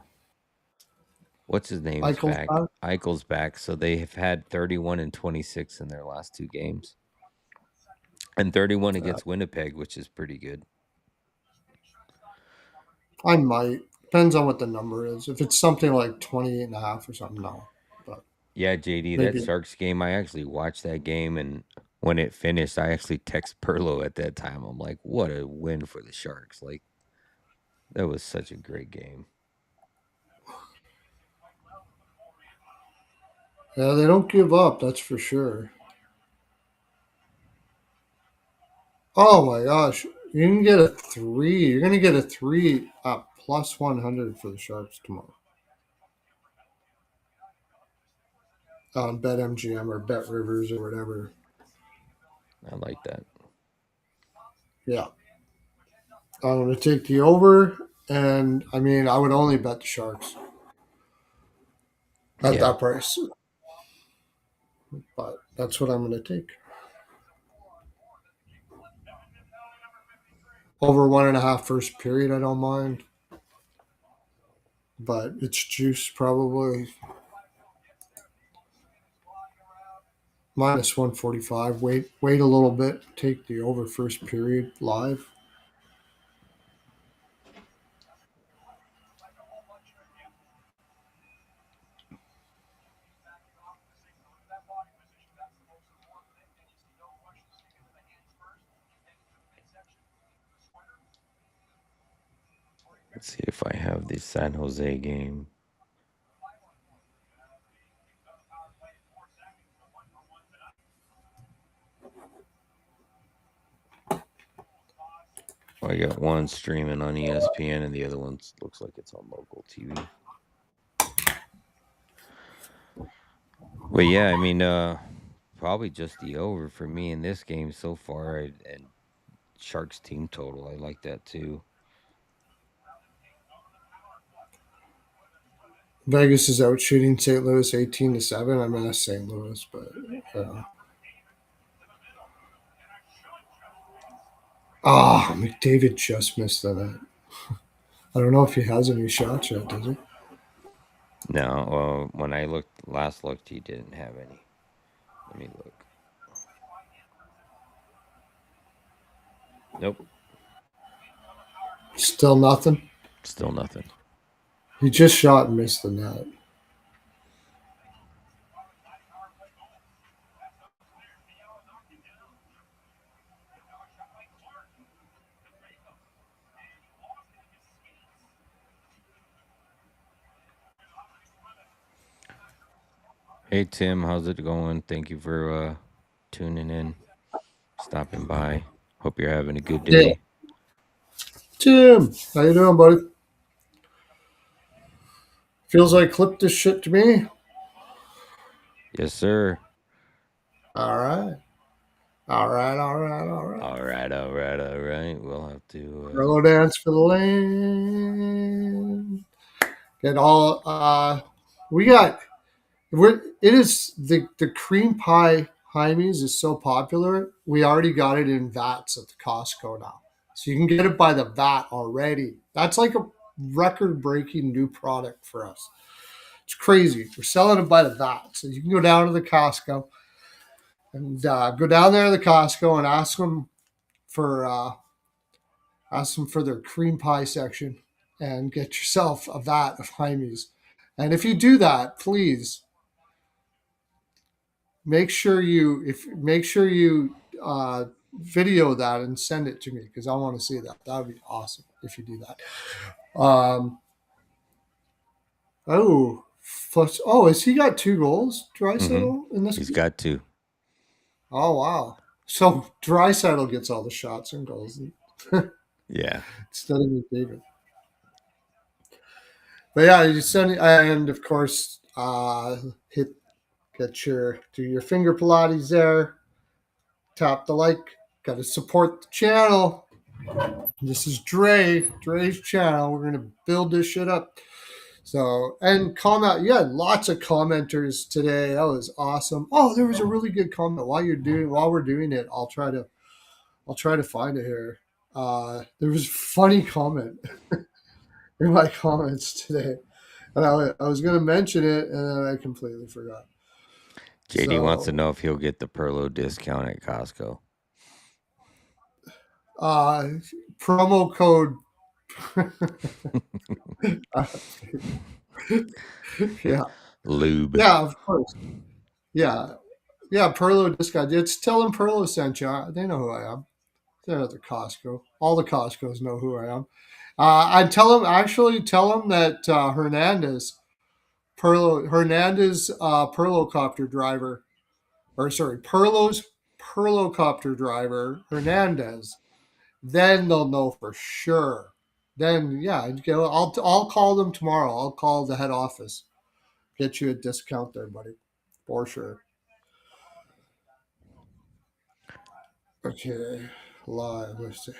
what's his name's Eichel's back. back. Eichel's back, so they have had 31 and 26 in their last 2 games. And 31 against Winnipeg, which is pretty good. I might. Depends on what the number is. If it's something like 28.5 or something, no. But Yeah, JD, that maybe. Sharks game, I actually watched that game, and when it finished, I actually text Pearlo at that time. I'm like, what a win for the Sharks. Like, that was such a great game. Yeah, they don't give up, that's for sure. Oh my gosh. You can get a 3. You're going to get a 3 at plus 100 for the Sharks tomorrow. On BetMGM or Bet Rivers or whatever. I like that. Yeah. I'm going to take the over. And I mean, I would only bet the Sharks at Yeah. that price. But that's what I'm going to take. Over 1.5 first period, I don't mind. But it's juice probably. Minus 145. Wait a little bit. Take the over first period live. Let's see if I have the San Jose game. I got one streaming on ESPN, and the other one looks like it's on local TV. But yeah, I mean, probably just the over for me in this game so far, and Sharks team total. I like that too. Vegas is out shooting St. Louis 18-7. I mean, that's St. Louis, but McDavid just missed the net. I don't know if he has any shots yet, does he? No, when I last looked, he didn't have any. Let me look. Nope, Still nothing. still nothing. He just shot and missed the net. Hey Tim, how's it going? Thank you for tuning in, stopping by. Hope you're having a good day. Tim, how you doing, buddy? Feels like clip this shit to me. Yes, sir. All right. All right. All right. We'll have to. Roll dance for the land. Get all. We got. It is the cream pie Hymes is so popular. We already got it in vats at the Costco now, so you can get it by the vat already. That's like a record-breaking new product for us. It's crazy. We're selling it by the vat, so you can go down to the Costco and go down there to the Costco and for ask them for their cream pie section and get yourself a vat of Hymes. And if you do that, please make sure you video that and send it to me because I want to see that. That would be awesome if you do that. Has he got 2 goals, Draisaitl, in this He's game? got 2. Oh wow! So Draisaitl gets all the shots and goals Yeah. instead of McDavid. But yeah, you send and of course hit Do your finger Pilates there. Tap the like. Got to support the channel. This is Dre's channel. We're gonna build this shit up. So, and comment. You had lots of commenters today. That was awesome. Oh, there was a really good comment while we're doing it. I'll try to find it here. There was a funny comment in my comments today, and I was gonna mention it, and then I completely forgot. JD wants to So, know if he'll get the Pearlo discount at Costco. promo code. Yeah, Lube. yeah, of course. Yeah, yeah. Pearlo discount. It's tell them Pearlo sent you. They know who I am. They're at the Costco. All the Costcos know who I am. I tell them that Hernandez Perlocopter driver, or sorry, Pearlo's Perlocopter driver, Hernandez. Then they'll know for sure. Then yeah, I'll call them tomorrow. I'll call the head office. Get you a discount there, buddy, for sure. Okay, live. Let's see.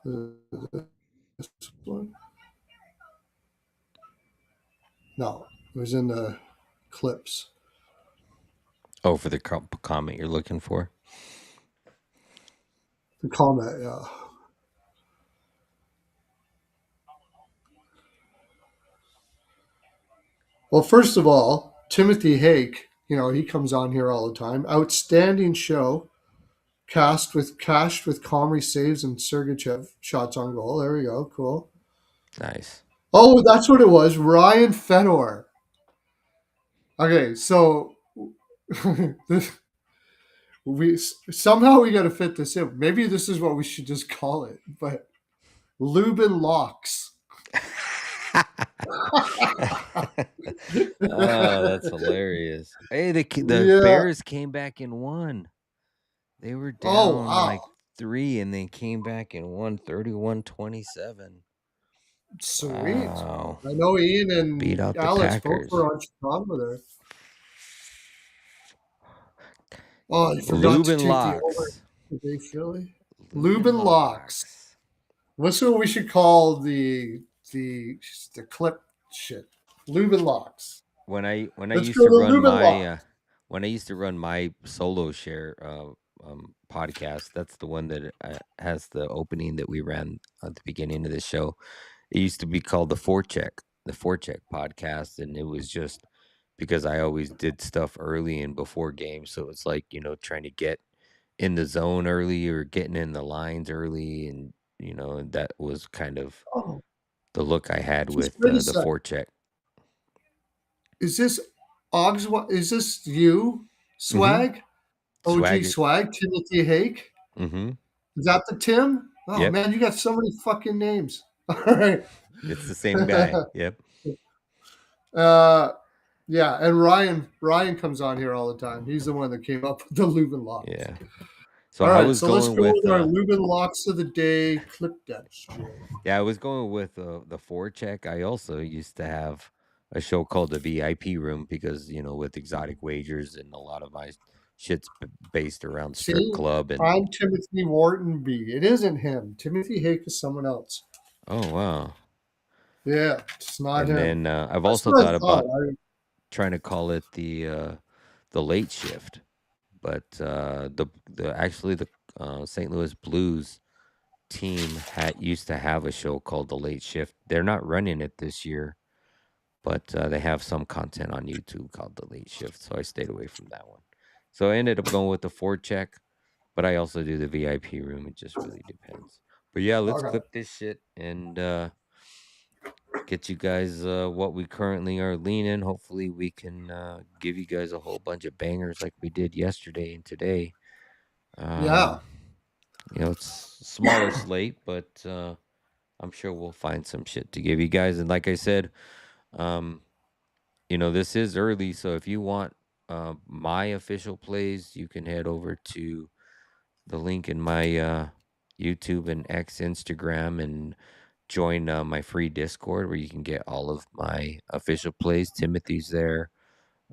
This one? No, it was in the clips. Oh, for the comment you're looking for? The comment, yeah. Well, first of all, Timothy Hake, he comes on here all the time. Outstanding show. Cashed with Comrie saves and Sergachev shots on goal. There we go. Cool. Nice. Oh, that's what it was. Ryan Fedor. Okay, so we got to fit this in. Maybe this is what we should just call it. But Lubin Locks. Oh, that's hilarious. Hey, the Yeah. Bears came back and won. They were down wow. like 3 and they came back and won 31-27. Sweet. Wow. I know Ian and Beat out the Alex both Packers. were on Chicago there. Oh, I forgot Lubin to take Locks. the over today, Philly. Lubin Locks. What's what we should call the clip shit? Lubin Locks. When I Let's used go to to run Lubin my Locks. when I used to run my solo share podcast, that's the one that has the opening that we ran at the beginning of the show. It used to be called the Forecheck podcast, and it was just because I always did stuff early and before games, so it's like trying to get in the zone early or getting in the lines early, and that was kind of the look I had with the Forecheck. Is this Oggs? Is this you, Swag? OG Swag, Timothy Hake? Mm-hmm. Is that the Tim? Oh, yep. Man, you got so many fucking names. All right. It's the same guy. Yep. Yeah, and Ryan comes on here all the time. He's the one that came up with the Lubin Locks. Yeah. So all I right, was so going let's go with our Lubin Locks of the day clip depth. Yeah, I was going with the Forecheck. I also used to have a show called the VIP Room because with exotic wagers and a lot of my shit's based around strip club. And I'm Timothy Wharton B. It isn't him. Timothy Hake is someone else. Oh wow. Yeah, it's not him. And then I've also thought about trying to call it the late shift, but the St. Louis Blues team used to have a show called the Late Shift. They're not running it this year, but they have some content on YouTube called the Late Shift, so I stayed away from that one. So I ended up going with the Forecheck, but I also do the VIP Room. It just really depends. But yeah, let's clip this shit and get you guys what we currently are leaning. Hopefully we can give you guys a whole bunch of bangers like we did yesterday and today. Yeah. It's a smaller slate, but I'm sure we'll find some shit to give you guys. And like I said, this is early, so if you want my official plays, you can head over to the link in my YouTube and X Instagram and join my free Discord where you can get all of my official plays. Timothy's there.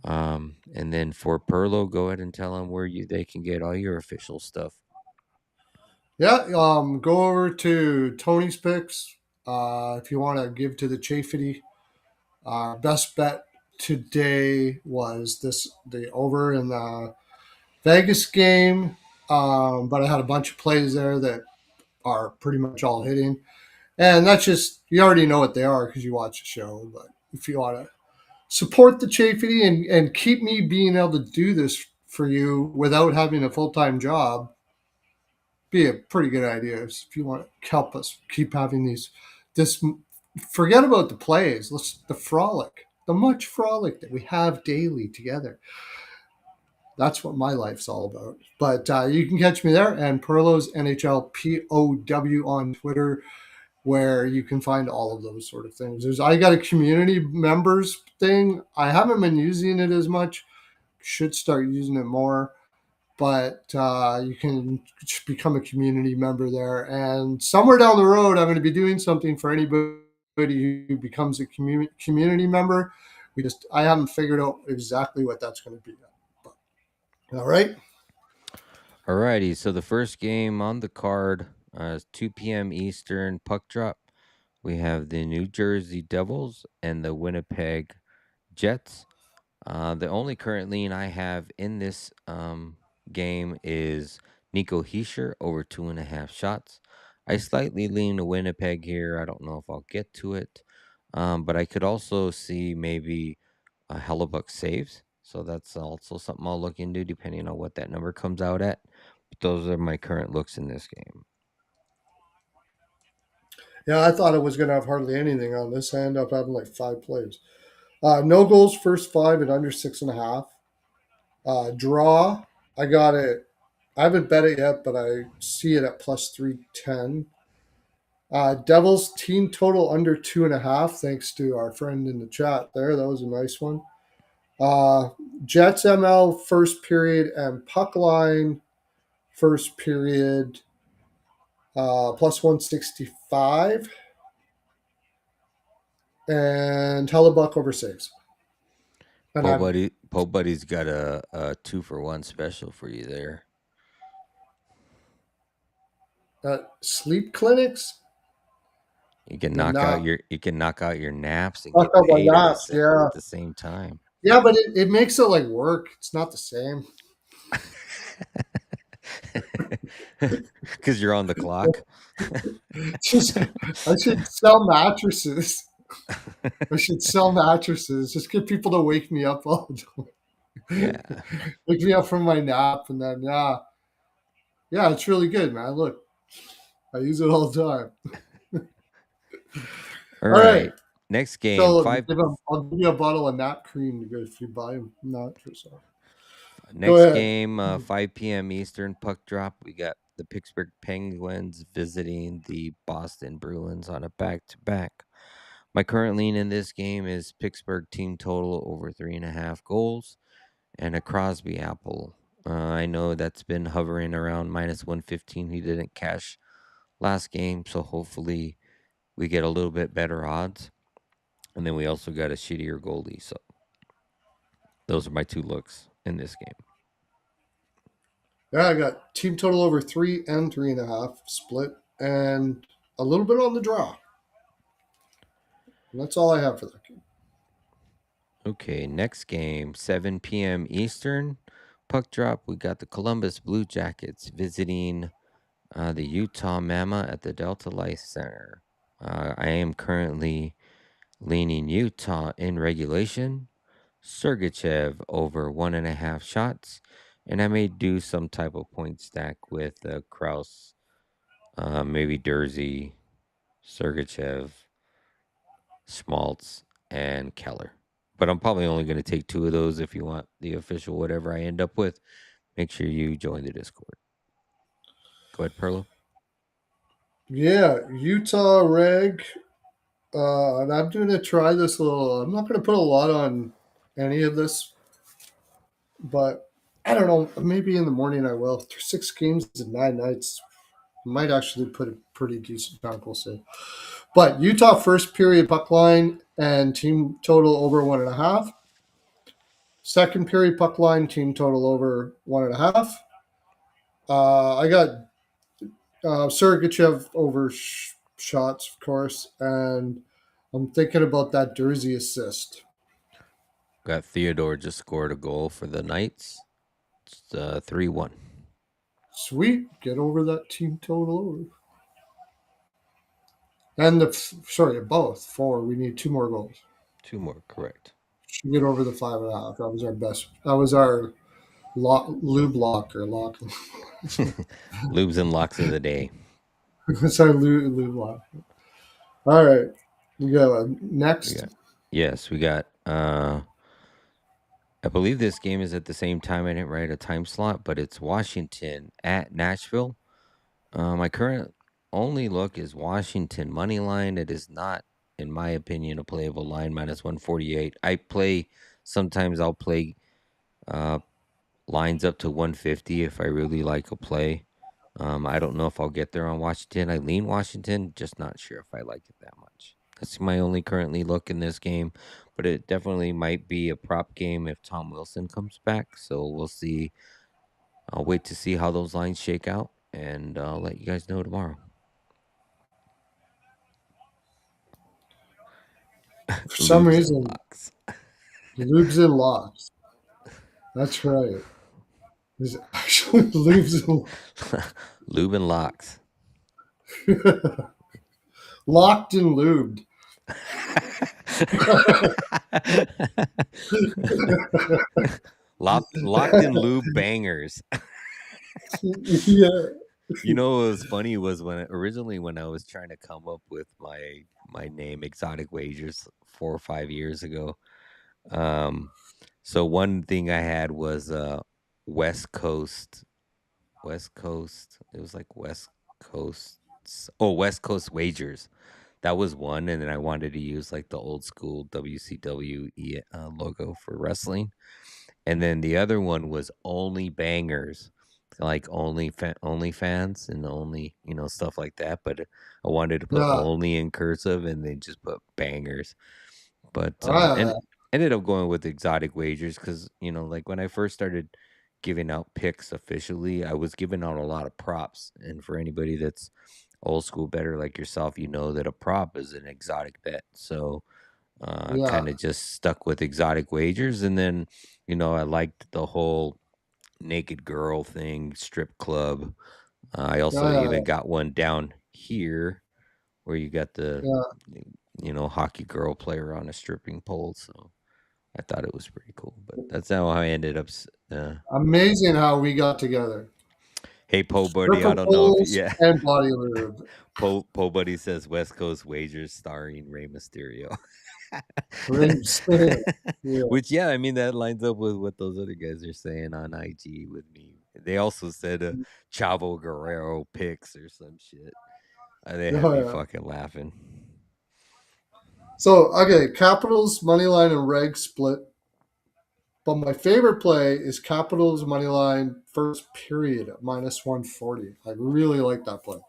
And then for Pearlo, go ahead and tell them where they can get all your official stuff. Yeah, go over to Tony's Picks if you want to give to the Chafity. Our best bet today was the over in the Vegas game, but I had a bunch of plays there that are pretty much all hitting, and that's just you already know what they are because you watch the show. But if you want to support the Chafity and keep me being able to do this for you without having a full-time job, be a pretty good idea if you want to help us keep having this. Forget about the plays. The frolic, the much frolic that we have daily together. That's what my life's all about. But you can catch me there and Pearlo's NHL POW on Twitter, where you can find all of those sort of things. I got a community members thing. I haven't been using it as much. Should start using it more. But you can become a community member there. And somewhere down the road, I'm going to be doing something for anybody who becomes a community member. I haven't figured out exactly what that's going to be yet. But, all right. Alrighty, so the first game on the card is 2 p.m. Eastern puck drop. We have the New Jersey Devils and the Winnipeg Jets. The only current lean I have in this game is Nico Hischier over 2.5 shots. I slightly lean to Winnipeg here. I don't know if I'll get to it, but I could also see maybe a Hellebuck saves. So that's also something I'll look into depending on what that number comes out at. But those are my current looks in this game. Yeah, I thought it was going to have hardly anything on this. I ended up having like 5 plays. No goals, first 5 at under 6.5. Draw, I got it. I haven't bet it yet, but I see it at plus 310. Devils team total under 2.5, thanks to our friend in the chat there. That was a nice one. Jets ML first period and puck line first period plus 165. And Hellebuck over saves. And Po Buddy's got a 2-for-1 special for you there. Sleep clinics. You can knock out your naps and Knock get out my paid naps, yeah. at the same time. Yeah, but it makes it like work. It's not the same. Because you're on the clock. I should sell mattresses. I should sell mattresses. Just get people to wake me up all the time. Yeah. Wake me up from my nap, and then yeah, it's really good, man. Look, I use it all the time. All right. Next game. So I'll give you a bottle of nap cream to go if you buy them. Next game, 5 p.m. Eastern puck drop. We got the Pittsburgh Penguins visiting the Boston Bruins on a back-to-back. My current lean in this game is Pittsburgh team total over 3.5 goals and a Crosby apple. I know that's been hovering around minus 115. He didn't cash last game, so hopefully we get a little bit better odds. And then we also got a shittier goalie. So those are my 2 looks in this game. Yeah, I got team total over 3 and 3.5 split, and a little bit on the draw. And that's all I have for that game. Okay, next game, 7 p.m. Eastern puck drop. We got the Columbus Blue Jackets visiting the Utah Mama at the Delta Life Center. I am currently leaning Utah in regulation, Sergachev over 1.5 shots, and I may do some type of point stack with Kraus, maybe Dursey, Sergachev, Schmaltz, and Keller. But I'm probably only going to take 2 of those. If you want the official whatever I end up with, make sure you join the Discord. Go ahead, Pearlo. Yeah, Utah reg. And I'm going to try this little. I'm not going to put a lot on any of this, but I don't know. Maybe in the morning I will. 6 games in 9 nights. Might actually put a pretty decent chunk, we'll see. But Utah first period puck line and team total over 1.5. Second period puck line, team total over 1.5. I got Sergachev over shots, of course, and I'm thinking about that Jersey assist. Got Theodore just scored a goal for the Knights. It's 3-1. Sweet, get over that team total over. And both 4. We need 2 more goals. 2 more, correct. Should get over the 5.5. That was our best. That was our lube locker lock. Lubes and locks of the day. That's our lube lock. All right, we go next. We got. I believe this game is at the same time. I didn't write a time slot, but it's Washington at Nashville. My current only look is Washington money line. It is not, in my opinion, a playable line -148. Sometimes I'll play lines up to 150 if I really like a play. I don't know if I'll get there on Washington. I lean Washington, just not sure if I like it that much. That's my only currently look in this game, but it definitely might be a prop game if Tom Wilson comes back. So we'll see. I'll wait to see how those lines shake out, and I'll let you guys know tomorrow. For some Lubes reason, and locks. lubes and locks. That's right. There's actually lubes and Lube and locks. locked and lubed. Locked in lube bangers. Yeah. You know what was funny was when I was trying to come up with my name, Exotic Wagers, 4 or 5 years ago. So one thing I had was West Coast. It was like West Coast. Oh, West Coast Wagers. That was one, and then I wanted to use like the old school WCW logo for wrestling. And then the other one was Only Bangers, like only fans and only, stuff like that. But I wanted to put Yeah. only in cursive and then just put bangers. But Ah, ended up going with Exotic Wagers because, like when I first started giving out picks officially, I was giving out a lot of props. And for anybody that's old school better like yourself, you know that a prop is an exotic bet. So yeah. kind of just stuck with Exotic Wagers. And then, I liked the whole naked girl thing, strip club. I also Yeah. even got one down here where you got the, Yeah. hockey girl player on a stripping pole. So I thought it was pretty cool. But that's how I ended up. Amazing how we got together. Hey, Po Buddy, I Stripper don't know if poles yeah. and body lube. Po Buddy says West Coast Wagers starring Rey Mysterio. Yeah. Which, yeah, I mean, that lines up with what those other guys are saying on IG with me. They also said Chavo Guerrero picks or some shit. They had me fucking laughing. So, okay, Capitals, Moneyline, and Reg split. But my favorite play is Capitals, Moneyline, first period at -140. I really like that play.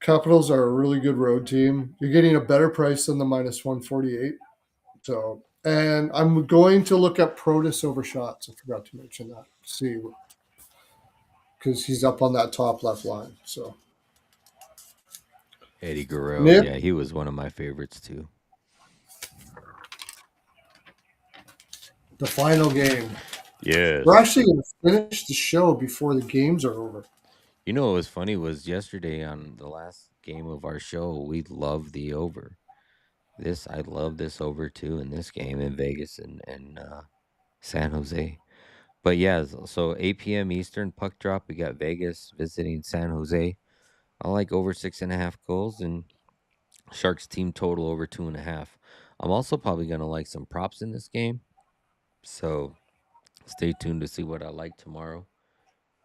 Capitals are a really good road team. You're getting a better price than the -148. So, and I'm going to look at Protus over shots. I forgot to mention that. See, because he's up on that top left line. So, Eddie Guerrero, Nick, yeah, he was one of my favorites too. the final game. Yes. We're actually going to finish the show before the games are over. You know what was funny was yesterday on the last game of our show, we loved the over. I love this over too in this game in Vegas and San Jose. But yeah, so 8 p.m. Eastern puck drop. We got Vegas visiting San Jose. I like over 6.5 goals and Sharks team total over 2.5. I'm also probably gonna like some props in this game. So stay tuned to see what I like tomorrow,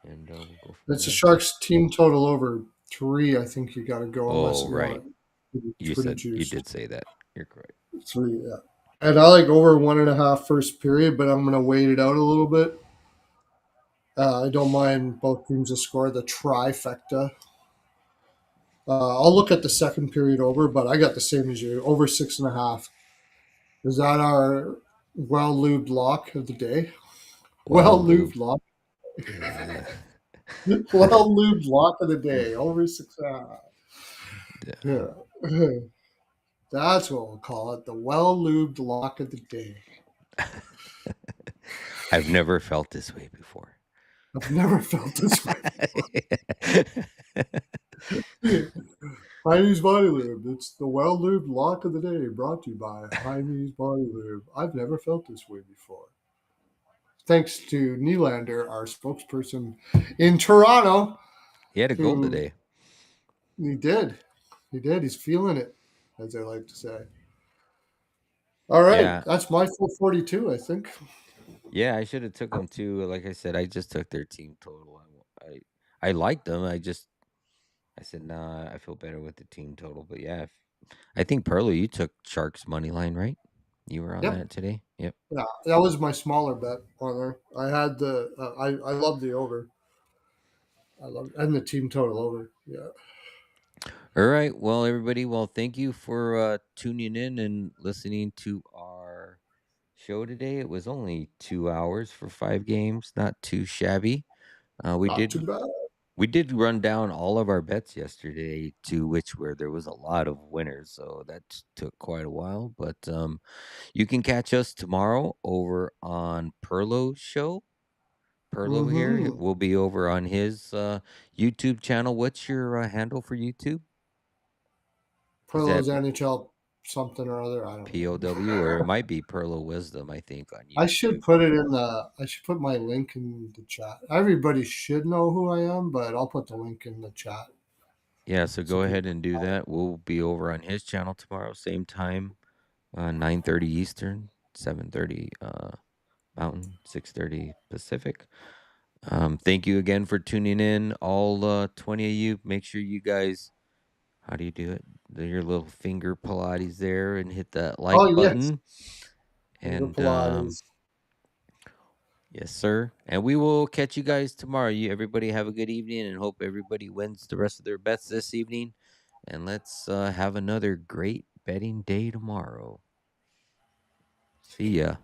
and we'll go from It's a there. Sharks team total over 3. I think you got to go unless Oh, you right. want it. You did say that. You're correct. 3, yeah. And I like over 1.5 first period, but I'm going to wait it out a little bit. I don't mind both teams to score the trifecta. I'll look at the second period over, but I got the same as you. Over 6.5. Is that our well lubed lock of the day? Well, Well Lube. lubed lock. Yeah. Well lubed lock of the day. Over 6.5. Yeah. Yeah. That's what we'll call it. The well lubed lock of the day. I've never felt this way before. I've never felt this way. Hymes Body Lube. It's the well lubed lock of the day, brought to you by Hymes Body Lube. I've never felt this way before. Thanks to Nylander, our spokesperson in Toronto, He had a goal who today. he did. He did. He's feeling it, as they like to say. All right. Yeah. That's my full 42, I think. Yeah, I should have took them too. Like I said, I just took their team total. I liked them. I said, nah, I feel better with the team total. But yeah, I think Pearlo, you took Sharks money line, right? You were on Yep. that today. Yep. Yeah, that was my smaller bet on there. I had the I love the over. I love and the team total over. Yeah. All right. Well, everybody. Well, thank you for tuning in and listening to our show today. It was only 2 hours for 5 games. Not too shabby. We Not did too bad. We did run down all of our bets yesterday, to which where there was a lot of winners, so that took quite a while. But you can catch us tomorrow over on Pearlo's show. Pearlo here Mm-hmm. will be over on his YouTube channel. What's your handle for YouTube? Is that Pearlo's NHL something or other. I don't POW, know. or it might be Pearlo Wisdom? I think on I should YouTube. put it in the. I should put my link in the chat. Everybody should know who I am, but I'll put the link in the chat Yeah, so so go ahead people. and do that. We'll be over on his channel tomorrow, same time, 9:30 Eastern, 7:30 Mountain, 6:30 Pacific. Thank you again for tuning in, all 20 of you. Make sure you guys, how do you do it? Do your little finger Pilates there and hit that like Oh yes, button. finger And Pilates. yes, sir. And we will catch you guys tomorrow. You everybody have a good evening and hope everybody wins the rest of their bets this evening. And let's have another great betting day tomorrow. See ya.